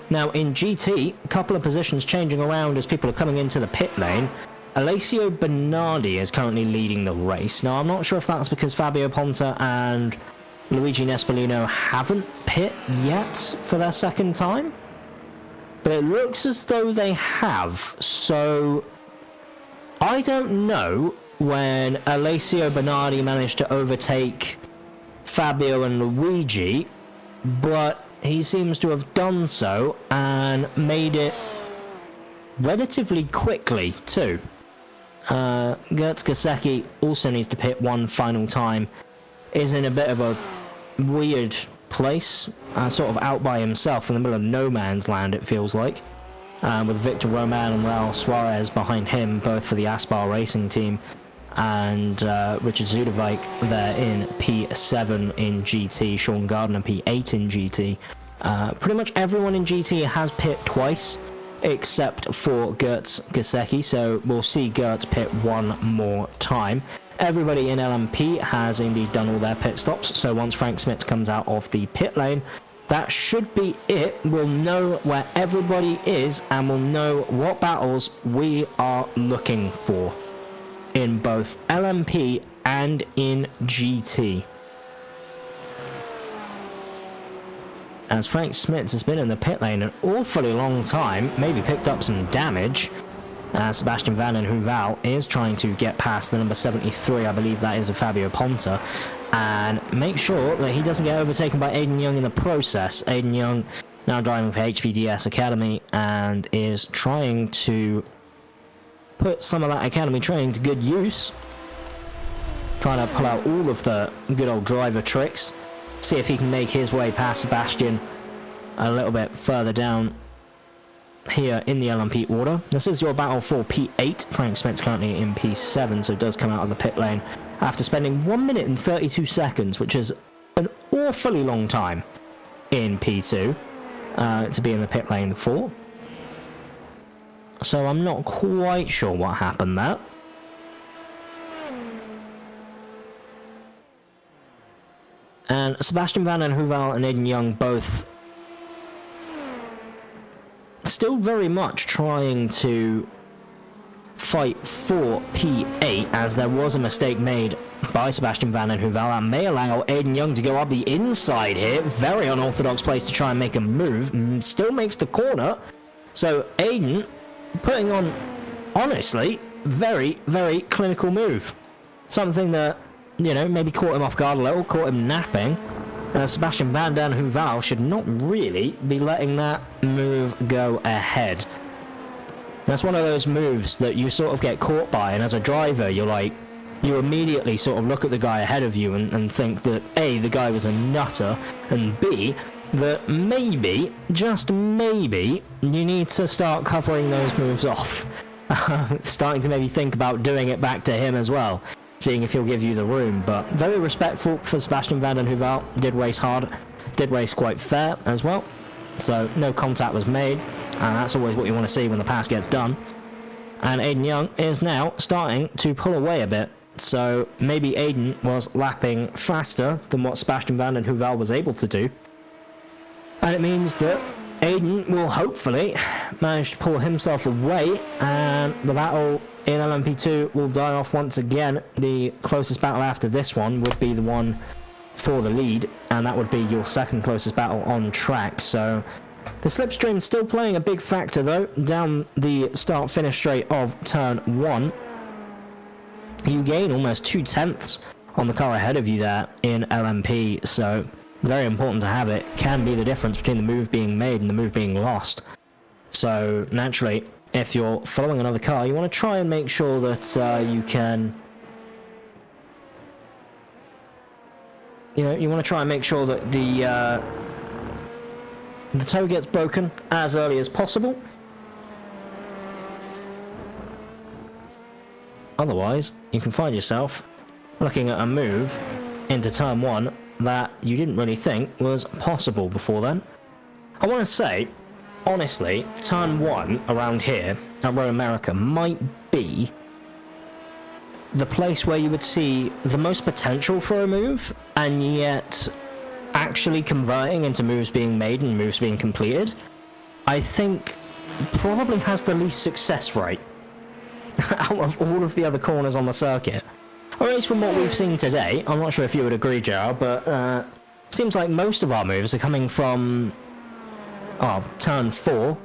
Now in GT, a couple of positions changing around as people are coming into the pit lane. Alessio Bernardi is currently leading the race. Now I'm not sure if that's because Fabio Ponta and Luigi Nespolino haven't pit yet for their second time, but it looks as though they have. So I don't know when Alessio Bernardi managed to overtake Fabio and Luigi, but he seems to have done so and made it relatively quickly too. Gertz Gasecki also needs to pit one final time. Is in a bit of a weird place, sort of out by himself in the middle of no man's land, it feels like. With Victor Roman and Raul Suarez behind him, both for the Aspar Racing team, and Richard Zuderwijk there in P7 in GT, Sean Gardner P8 in GT. Pretty much everyone in GT has pit twice, except for Gertz Gasecki, so we'll see Gertz pit one more time. Everybody in LMP has indeed done all their pit stops, so once Frank Smith comes out of the pit lane, that should be it. We'll know where everybody is, and we'll know what battles we are looking for in both LMP and in GT. As Frank Smith has been in the pit lane an awfully long time, maybe picked up some damage. Sebastian Van den Hooval is trying to get past the number 73, I believe that is a Fabio Ponta, and make sure that he doesn't get overtaken by Aiden Young in the process. Aiden Young now driving for HPDS Academy and is trying to put some of that Academy training to good use. Trying to pull out all of the good old driver tricks. See if he can make his way past Sebastian a little bit further down here in the LMP order. This is your battle for P8. Frank Smith's currently in P7, so it does come out of the pit lane after spending 1 minute and 32 seconds, which is an awfully long time in P2 to be in the pit lane for. So I'm not quite sure what happened there. And Sebastian Van den Hooval and Aiden Young both still very much trying to fight for P8, as there was a mistake made by Sebastian Van den Hooval that may allow Aiden Young to go up the inside here. Very unorthodox place to try and make a move. Still makes the corner. So Aiden putting on, honestly, very, very clinical move. Something that, you know, maybe caught him off guard a little, caught him napping. Sebastian Van den Hooval should not really be letting that move go ahead. That's one of those moves that you sort of get caught by, and as a driver, you're like, you immediately sort of look at the guy ahead of you and think that A, the guy was a nutter, and B, that maybe, just maybe, you need to start covering those moves off. Starting to maybe think about doing it back to him as well, seeing if he'll give you the room. But very respectful for Sebastian Van den Hooval. Did race hard, did race quite fair as well, so no contact was made, and that's always what you want to see when the pass gets done. And Aiden Young is now starting to pull away a bit, so maybe Aiden was lapping faster than what Sebastian Van den Hooval was able to do. And it means that Aiden will hopefully manage to pull himself away, and the battle in LMP2 will die off once again. The closest battle after this one would be the one for the lead, and that would be your second closest battle on track. So the slipstream still playing a big factor though, down the start-finish straight of turn 1. You gain almost 2/10 on the car ahead of you there in LMP, so very important to have it. Can be the difference between the move being made and the move being lost. So naturally, if you're following another car, you want to try and make sure that you can, you want to try and make sure that the toe gets broken as early as possible. Otherwise, you can find yourself looking at a move into turn 1 that you didn't really think was possible before then. I want to say, honestly, turn 1 around here at Road America might be the place where you would see the most potential for a move, and yet actually converting into moves being made and moves being completed, I think probably has the least success rate out of all of the other corners on the circuit. Or at least from what we've seen today. I'm not sure if you would agree, JR, but it seems like most of our moves are coming from turn 4,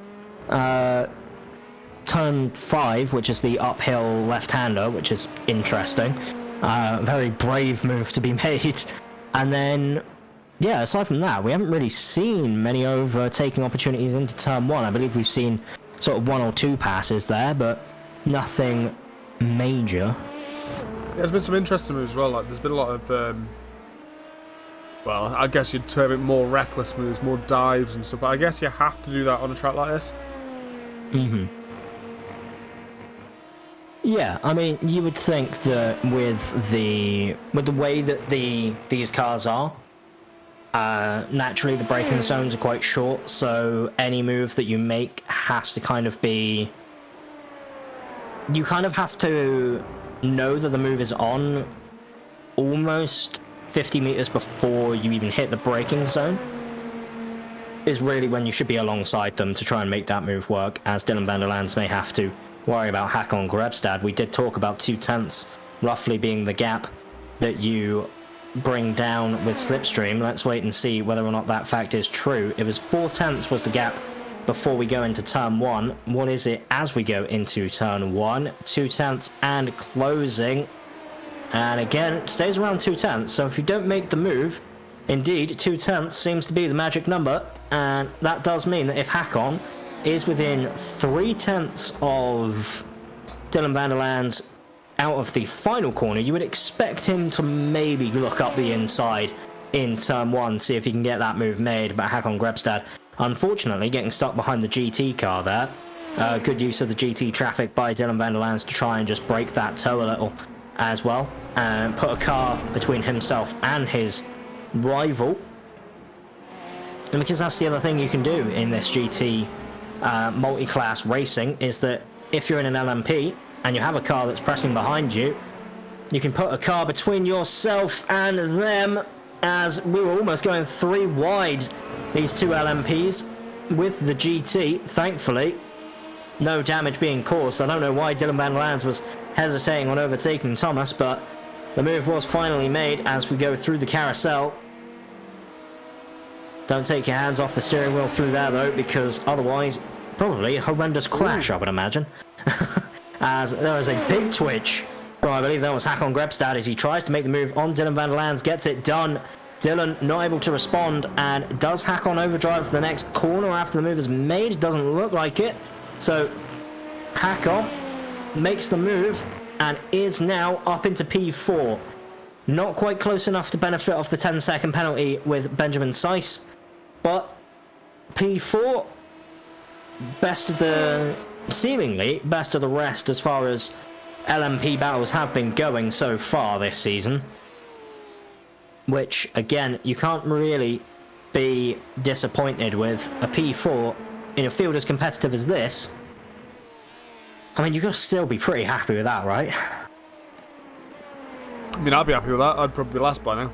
turn 5, which is the uphill left-hander, which is interesting. Very brave move to be made. And then, yeah, aside from that, we haven't really seen many overtaking opportunities into turn 1. I believe we've seen sort of 1 or 2 passes there, but nothing major. There's been some interesting moves as well. Like, there's been a lot of, well, I guess you'd term it more reckless moves, more dives and stuff. But I guess you have to do that on a track like this. Yeah, I mean, you would think that with the way that these cars are, naturally the braking zones are quite short. So any move that you make has to kind of be. You kind of have to know that the move is on almost 50 meters before you even hit the braking zone is really when you should be alongside them to try and make that move work, as Dylan van der Lands may have to worry about Hakon Grebstad. We did talk about 2/10 roughly being the gap that you bring down with slipstream. Let's wait and see whether or not that fact is true. It was 4/10 was the gap before we go into turn 1. What is it as we go into turn 1? 2/10 and closing. And again, it stays around 2/10. So if you don't make the move, indeed, 2/10 seems to be the magic number. And that does mean that if Hakon is within 3/10 of Dylan van der Lands out of the final corner, you would expect him to maybe look up the inside in turn 1, see if he can get that move made. But Hakon Grebstad, unfortunately, getting stuck behind the GT car there. Good use of the GT traffic by Dylan van der Lands to try and just break that toe a little as well, and put a car between himself and his rival. And because that's the other thing you can do in this GT multi-class racing, is that if you're in an LMP and you have a car that's pressing behind you, you can put a car between yourself and them, as we were almost going 3 wide, these 2 LMPs with the GT. Thankfully, no damage being caused. I don't know why Dylan van der Lands was hesitating on overtaking Thomas, but the move was finally made as we go through the carousel. Don't take your hands off the steering wheel through there though, because otherwise probably a horrendous crash. Ooh. I would imagine. As there is a big twitch. Well, I believe that was Hakon Grebstad as he tries to make the move on Dylan van der Lands, gets it done. Dylan not able to respond, and does Hakon overdrive for the next corner after the move is made? It doesn't look like it. So Hakon makes the move and is now up into P4. Not quite close enough to benefit off the 10-second penalty with Benjamin Seiss, but P4, seemingly best of the rest as far as LMP battles have been going so far this season. Which, again, you can't really be disappointed with a P4 in a field as competitive as this. I mean, you've got to still be pretty happy with that, right? I mean, I'd be happy with that. I'd probably be last by now.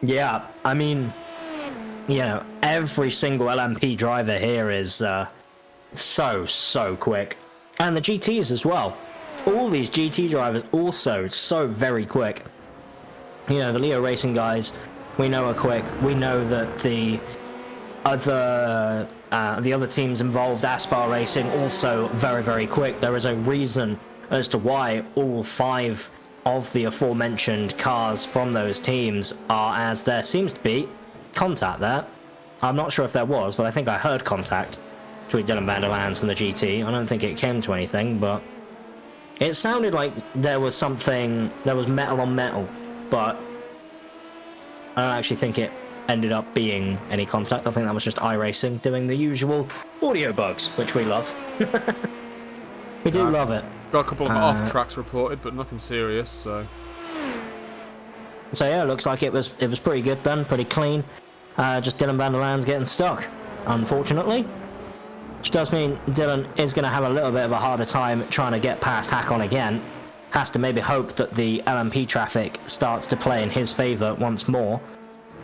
Yeah, I mean, every single LMP driver here is so quick. And the GTs as well. All these GT drivers also so very quick. The Leo Racing guys, we know are quick. We know that the other teams involved, Aspar Racing, also very, very quick. There is a reason as to why all 5 of the aforementioned cars from those teams are, as there seems to be contact there. I'm not sure if there was, but I think I heard contact between Dylan van der Lands and the GT. I don't think it came to anything, but it sounded like there was metal on metal, but I don't actually think it ended up being any contact. I think that was just iRacing doing the usual audio bugs, which we love. We do love it. Got a couple of off tracks reported, but nothing serious. So yeah, it looks like it was pretty good then, pretty clean. Just Dylan van der Lands getting stuck, unfortunately, which does mean Dylan is going to have a little bit of a harder time trying to get past Hakon again. Has to maybe hope that the LMP traffic starts to play in his favour once more.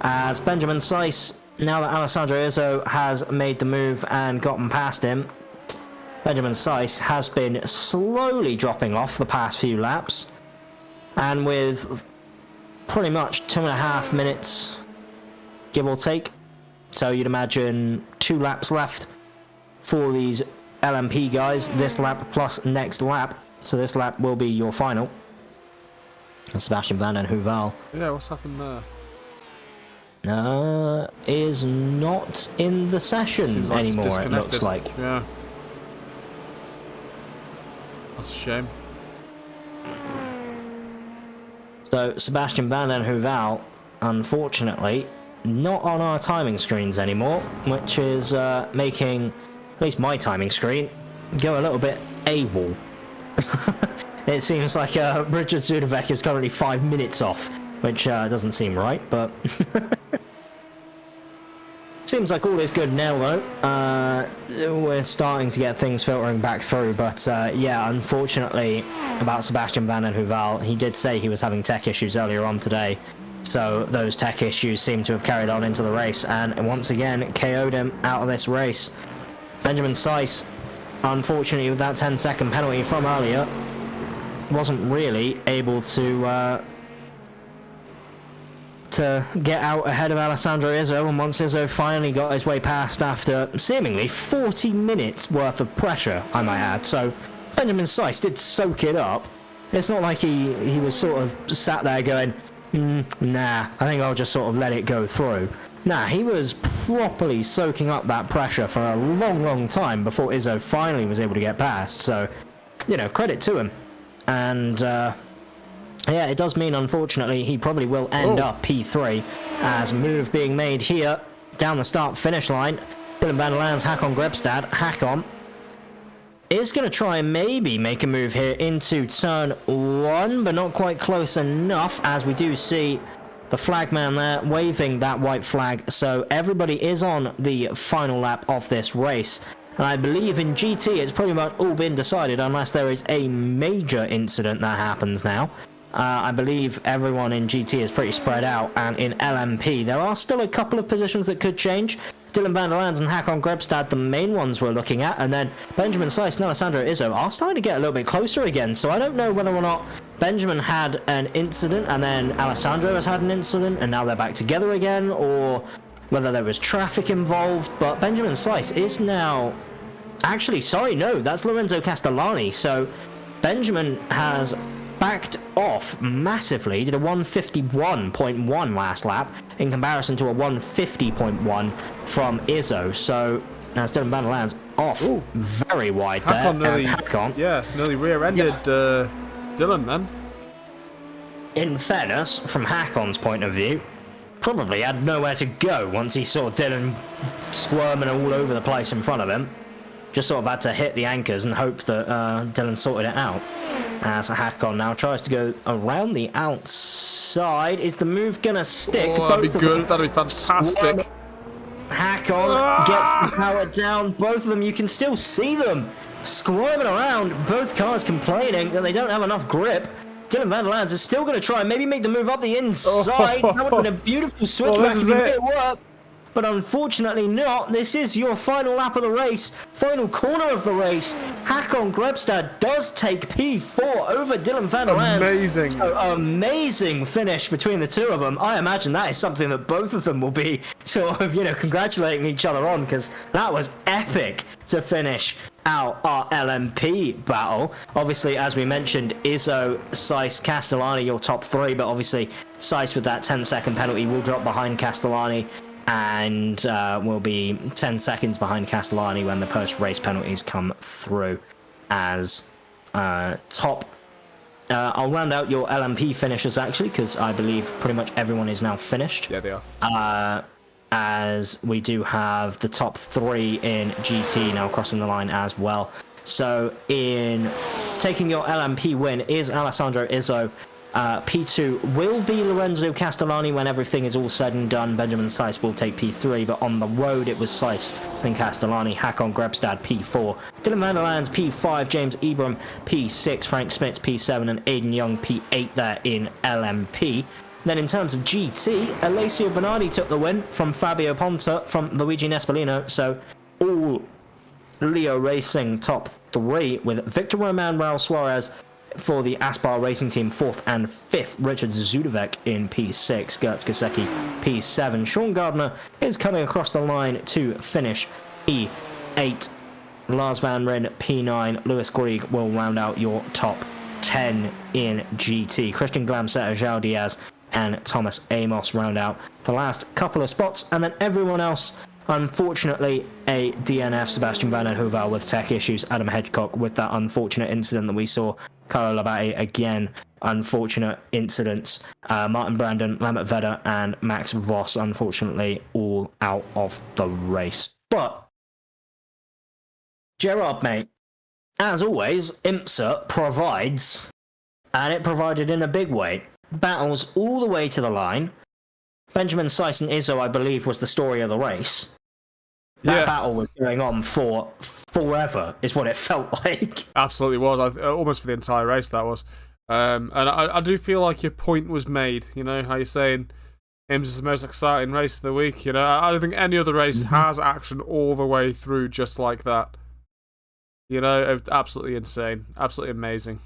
As Benjamin Seiss, now that Alessandro Izzo has made the move and gotten past him, Benjamin Seiss has been slowly dropping off the past few laps, and with pretty much 2.5 minutes, give or take, so you'd imagine 2 laps left for these LMP guys, this lap plus next lap, so this lap will be your final. And Sebastian Van den Heuvel. Yeah, what's happened there? Is not in the session like anymore, it looks like. Yeah. That's a shame. So, Sebastian Van den Heuvel, unfortunately, not on our timing screens anymore, which is making, at least my timing screen, go a little bit AWOL. It seems like Richard Zuderbeck is currently 5 minutes off, which doesn't seem right, but seems like all is good now, though. We're starting to get things filtering back through, but yeah, unfortunately, about Sebastian Van den Heuvel, he did say he was having tech issues earlier on today, so those tech issues seem to have carried on into the race, and once again, KO'd him out of this race. Benjamin Seiss, unfortunately, with that 10-second penalty from earlier, wasn't really able to get out ahead of Alessandro Izzo, and once Izzo finally got his way past after seemingly 40 minutes worth of pressure, I might add, so Benjamin Seiss did soak it up. It's not like he was sort of sat there going, nah, I think I'll just sort of let it go through. Nah, he was properly soaking up that pressure for a long time before Izzo finally was able to get past, so, credit to him. And, yeah, it does mean, unfortunately, he probably will end up P3, as move being made here, down the start-finish line. Dylan van der Lands, Hakon Grebstad. Hakon is going to try and maybe make a move here into turn 1, but not quite close enough, as we do see the flagman there waving that white flag. So everybody is on the final lap of this race. And I believe in GT it's pretty much all been decided, unless there is a major incident that happens now. I believe everyone in GT is pretty spread out, and in LMP there are still a couple of positions that could change. Dylan van der Lands and Hakon Grebstad, the main ones we're looking at, and then Benjamin Seiss and Alessandro Izzo are starting to get a little bit closer again, so I don't know whether or not Benjamin had an incident and then Alessandro has had an incident and now they're back together again, or whether there was traffic involved, but Benjamin Seiss is now... Actually, sorry, no, that's Lorenzo Castellani, so Benjamin has backed off massively. He did a 151.1 last lap in comparison to a 150.1 from Izzo. So as Dylan van der Lands off very wide Hakon there. Nearly rear-ended Dylan then. In fairness, from Hakon's point of view, probably had nowhere to go once he saw Dylan squirming all over the place in front of him. Just sort of had to hit the anchors and hope that Dylan sorted it out. As Hakon now tries to go around the outside. Is the move gonna stick? Oh, that'd be good. That'd be fantastic. Hakon gets the power down. Both of them, you can still see them squirming around. Both cars complaining that they don't have enough grip. Dylan van der Lands is still going to try and maybe make the move up the inside. That would have been a beautiful switchback if he made it work. But unfortunately not. This is your final lap of the race, final corner of the race. Hakon Grebstad does take P4 over Dylan van der Lands. Amazing. So amazing finish between the two of them. I imagine that is something that both of them will be sort of, congratulating each other on, because that was epic to finish out our LMP battle. Obviously, as we mentioned, Izzo, Seiss, Castellani, your top three, but obviously Seiss with that 10-second penalty will drop behind Castellani, and will be 10 seconds behind Castellani when the post-race penalties come through as top. I'll round out your LMP finishers, actually, because I believe pretty much everyone is now finished. Yeah, they are. As we do have the top three in GT now crossing the line as well. So in taking your LMP win is Alessandro Izzo. P2 will be Lorenzo Castellani when everything is all said and done. Benjamin Seiss will take P3, but on the road it was Seiss, then Castellani, Hakon Grebstad P4, Dylan van der Lands P5, James Ebram P6, Frank Smits P7, and Aiden Young P8 there in LMP. Then in terms of GT, Alessio Bernardi took the win from Fabio Ponta from Luigi Nespolino, so all Leo Racing top three with Victor Roman, Raul Suarez for the Aspar Racing Team 4th and 5th, Richard Zudovec in P6, Gertz Kosecki P7. Sean Gardner is coming across the line to finish E8. Lars Van Ryn P9, Lewis Grieg will round out your top 10 in GT. Christian Glamsetter, João Diaz, and Thomas Amos round out the last couple of spots, and then everyone else, unfortunately, a DNF, Sebastian Van den Heuvel with tech issues, Adam Hedgecock with that unfortunate incident that we saw, Carlo Labate again, unfortunate incidents, Martin Brandon, Lambert Vedder, and Max Voss, unfortunately, all out of the race. But, Gerard, mate, as always, IMSA provides, and it provided in a big way, battles all the way to the line. Benjamin Seiss and Izzo, I believe, was the story of the race. That battle was going on for forever, is what it felt like. Absolutely was. Almost for the entire race, that was. And I do feel like your point was made. You know, how you're saying IMSA is the most exciting race of the week. You know, I don't think any other race has action all the way through just like that. You know, absolutely insane. Absolutely amazing.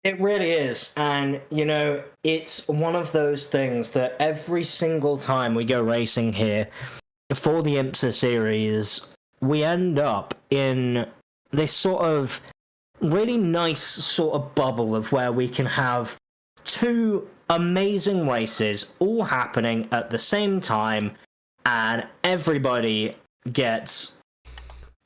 It really is. And, you know, it's one of those things that every single time we go racing here for the IMSA series, we end up in this sort of really nice sort of bubble of where we can have two amazing races all happening at the same time, and everybody gets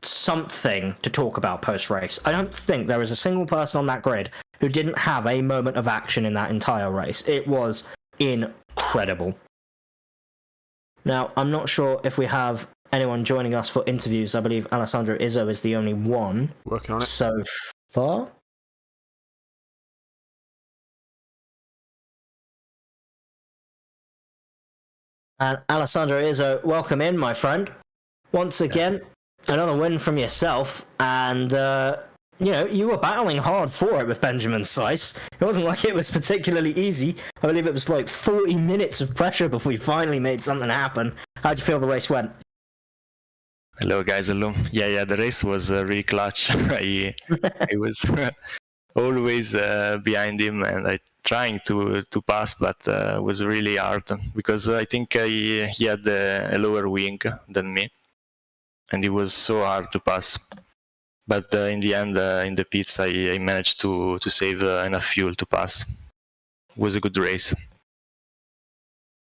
something to talk about post-race. I don't think there is a single person on that grid who didn't have a moment of action in that entire race. It was incredible. Now, I'm not sure if we have anyone joining us for interviews. I believe Alessandro Izzo is the only one. Working on it. So far. And Alessandro Izzo, welcome in, my friend. Once again, another win from yourself, and you know, you were battling hard for it with Benjamin Seiss. It wasn't like it was particularly easy. I believe it was like 40 minutes of pressure before we finally made something happen. How do you feel the race went? Hello guys, hello. Yeah, the race was really clutch. I was always behind him, and I trying to pass, but it was really hard because I think he had a lower wing than me, and it was so hard to pass. But in the end, in the pits, I managed to save enough fuel to pass. It was a good race.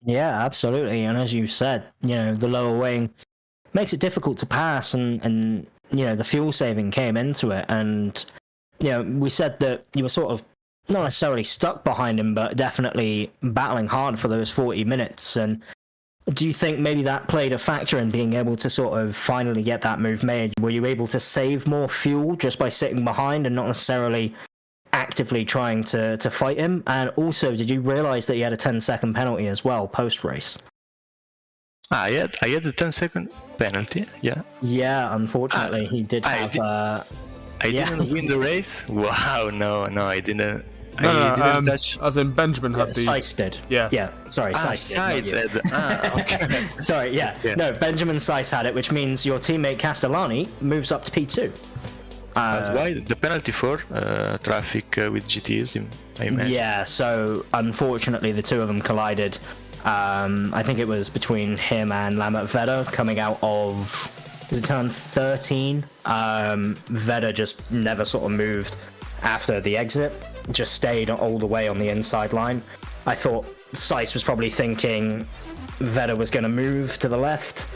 Yeah, absolutely. And as you said, you know, the lower wing makes it difficult to pass, and you know, the fuel saving came into it. And you know, we said that you were sort of not necessarily stuck behind him, but definitely battling hard for those 40 minutes. And do you think maybe that played a factor in being able to sort of finally get that move made? Were you able to save more fuel just by sitting behind and not necessarily actively trying to fight him? And also, did you realize that he had a 10-second penalty as well post-race? I had a 10-second penalty, yeah. Yeah, unfortunately, he did have... I didn't win the race? Wow, no, I didn't. I didn't touch. as in Benjamin had the... Seiss did. Yeah. Yeah, sorry, Seiss did. Sides. Okay. Sorry, yeah. No, Benjamin Seiss had it, which means your teammate Castellani moves up to P2. But why the penalty for traffic with GTs? I imagine. Yeah, so unfortunately the two of them collided. I think it was between him and Lambert Vedder coming out of... Is it turn 13? Vedder just never sort of moved after the exit, just stayed all the way on the inside line. I thought Seiss was probably thinking Vedder was going to move to the left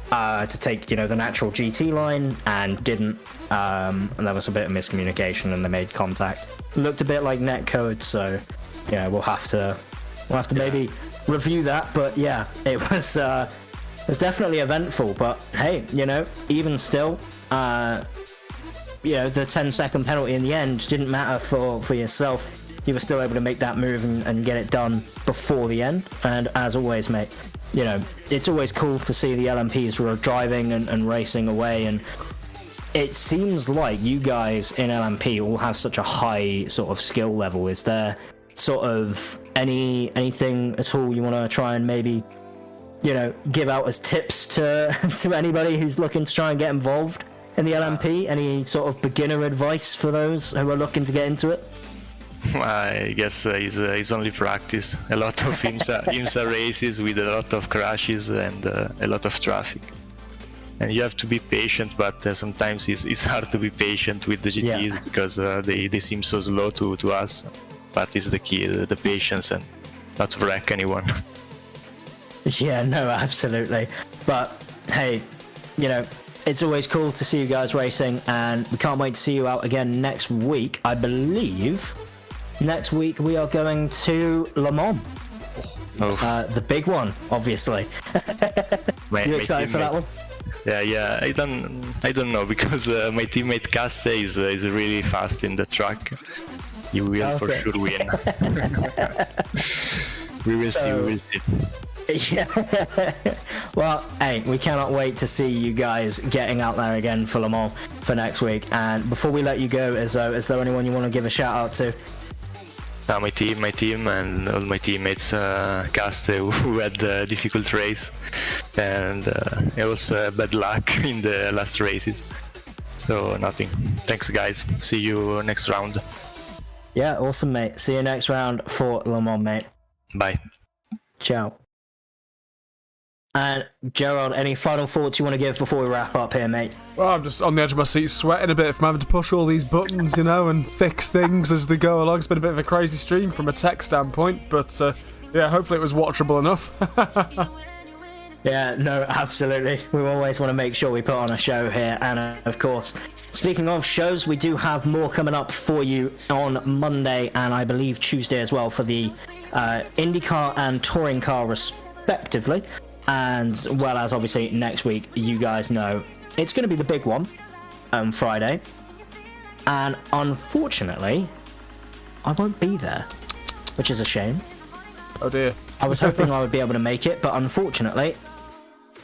to take, the natural GT line, and didn't. And there was a bit of miscommunication, and they made contact. Looked a bit like netcode, so we'll have to maybe review that. But yeah, it was definitely eventful. But hey, even still, the 10-second penalty in the end didn't matter for yourself. You were still able to make that move and get it done before the end. And as always, mate, it's always cool to see the LMPs who are driving and racing away. And it seems like you guys in LMP all have such a high sort of skill level. Is there sort of anything at all you want to try and maybe, give out as tips to anybody who's looking to try and get involved in the LMP? Any sort of beginner advice for those who are looking to get into it? I guess it's only practice. A lot of IMSA races with a lot of crashes and a lot of traffic. And you have to be patient, but sometimes it's hard to be patient with the GTs because they seem so slow to us. But it's the key, the patience, and not to wreck anyone. Yeah, no, absolutely. But hey, it's always cool to see you guys racing, and we can't wait to see you out again next week. I believe next week we are going to Le Mans. The big one, obviously. You excited for that one? Yeah. I don't know, because my teammate Caste is really fast in the track. He will for sure win. We will see. Yeah. Well, hey, we cannot wait to see you guys getting out there again for Le Mans for next week. And before we let you go, is there anyone you want to give a shout out to? My team, and all my teammates, Caste, who had a difficult race, and also bad luck in the last races. So nothing. Thanks, guys. See you next round. Yeah, awesome, mate. See you next round for Le Mans, mate. Bye. Ciao. And Gerald, any final thoughts you want to give before we wrap up here, mate? Well, I'm just on the edge of my seat sweating a bit from having to push all these buttons, and fix things as they go along. It's been a bit of a crazy stream from a tech standpoint, but yeah, hopefully it was watchable enough. Yeah, no, absolutely. We always want to make sure we put on a show here, and of course, speaking of shows, we do have more coming up for you on Monday and I believe Tuesday as well for the IndyCar and Touring Car respectively. And well as obviously next week, you guys know it's going to be the big one on Friday. And unfortunately, I won't be there, which is a shame. Oh dear. I was hoping I would be able to make it, but unfortunately,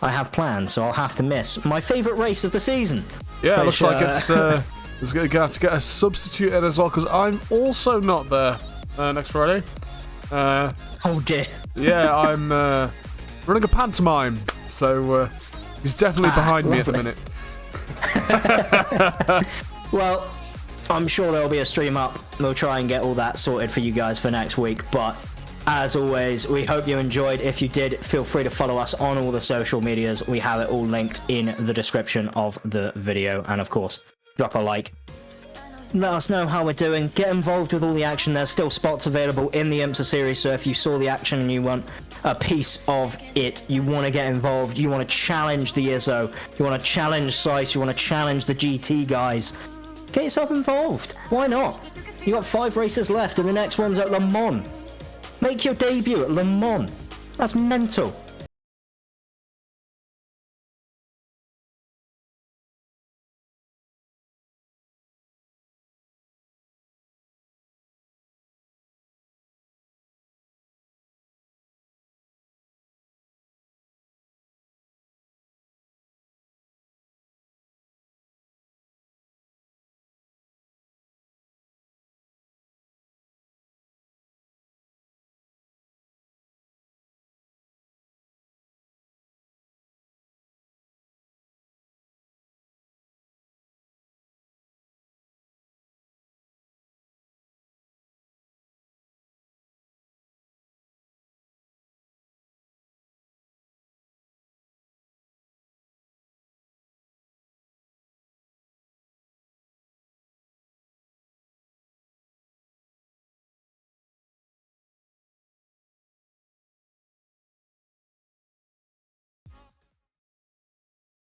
I have plans, so I'll have to miss my favourite race of the season. Yeah, it looks like it's going to have to get a substitute in as well, because I'm also not there next Friday. Oh dear. Yeah, I'm running a pantomime, so he's definitely behind me at the minute. Well, I'm sure there'll be a stream up. We'll try and get all that sorted for you guys for next week, but as always, we hope you enjoyed. If you did, feel free to follow us on all the social medias. We have it all linked in the description of the video, and of course, drop a like. Let us know how we're doing. Get involved with all the action. There's still spots available in the IMSA series, so if you saw the action and you want a piece of it, you want to get involved, you want to challenge the ISO, you want to challenge Seiss, you want to challenge the GT guys, get yourself involved. Why not? You got 5 races left and the next one's at Le Mans. Make your debut at Le Mans. That's mental.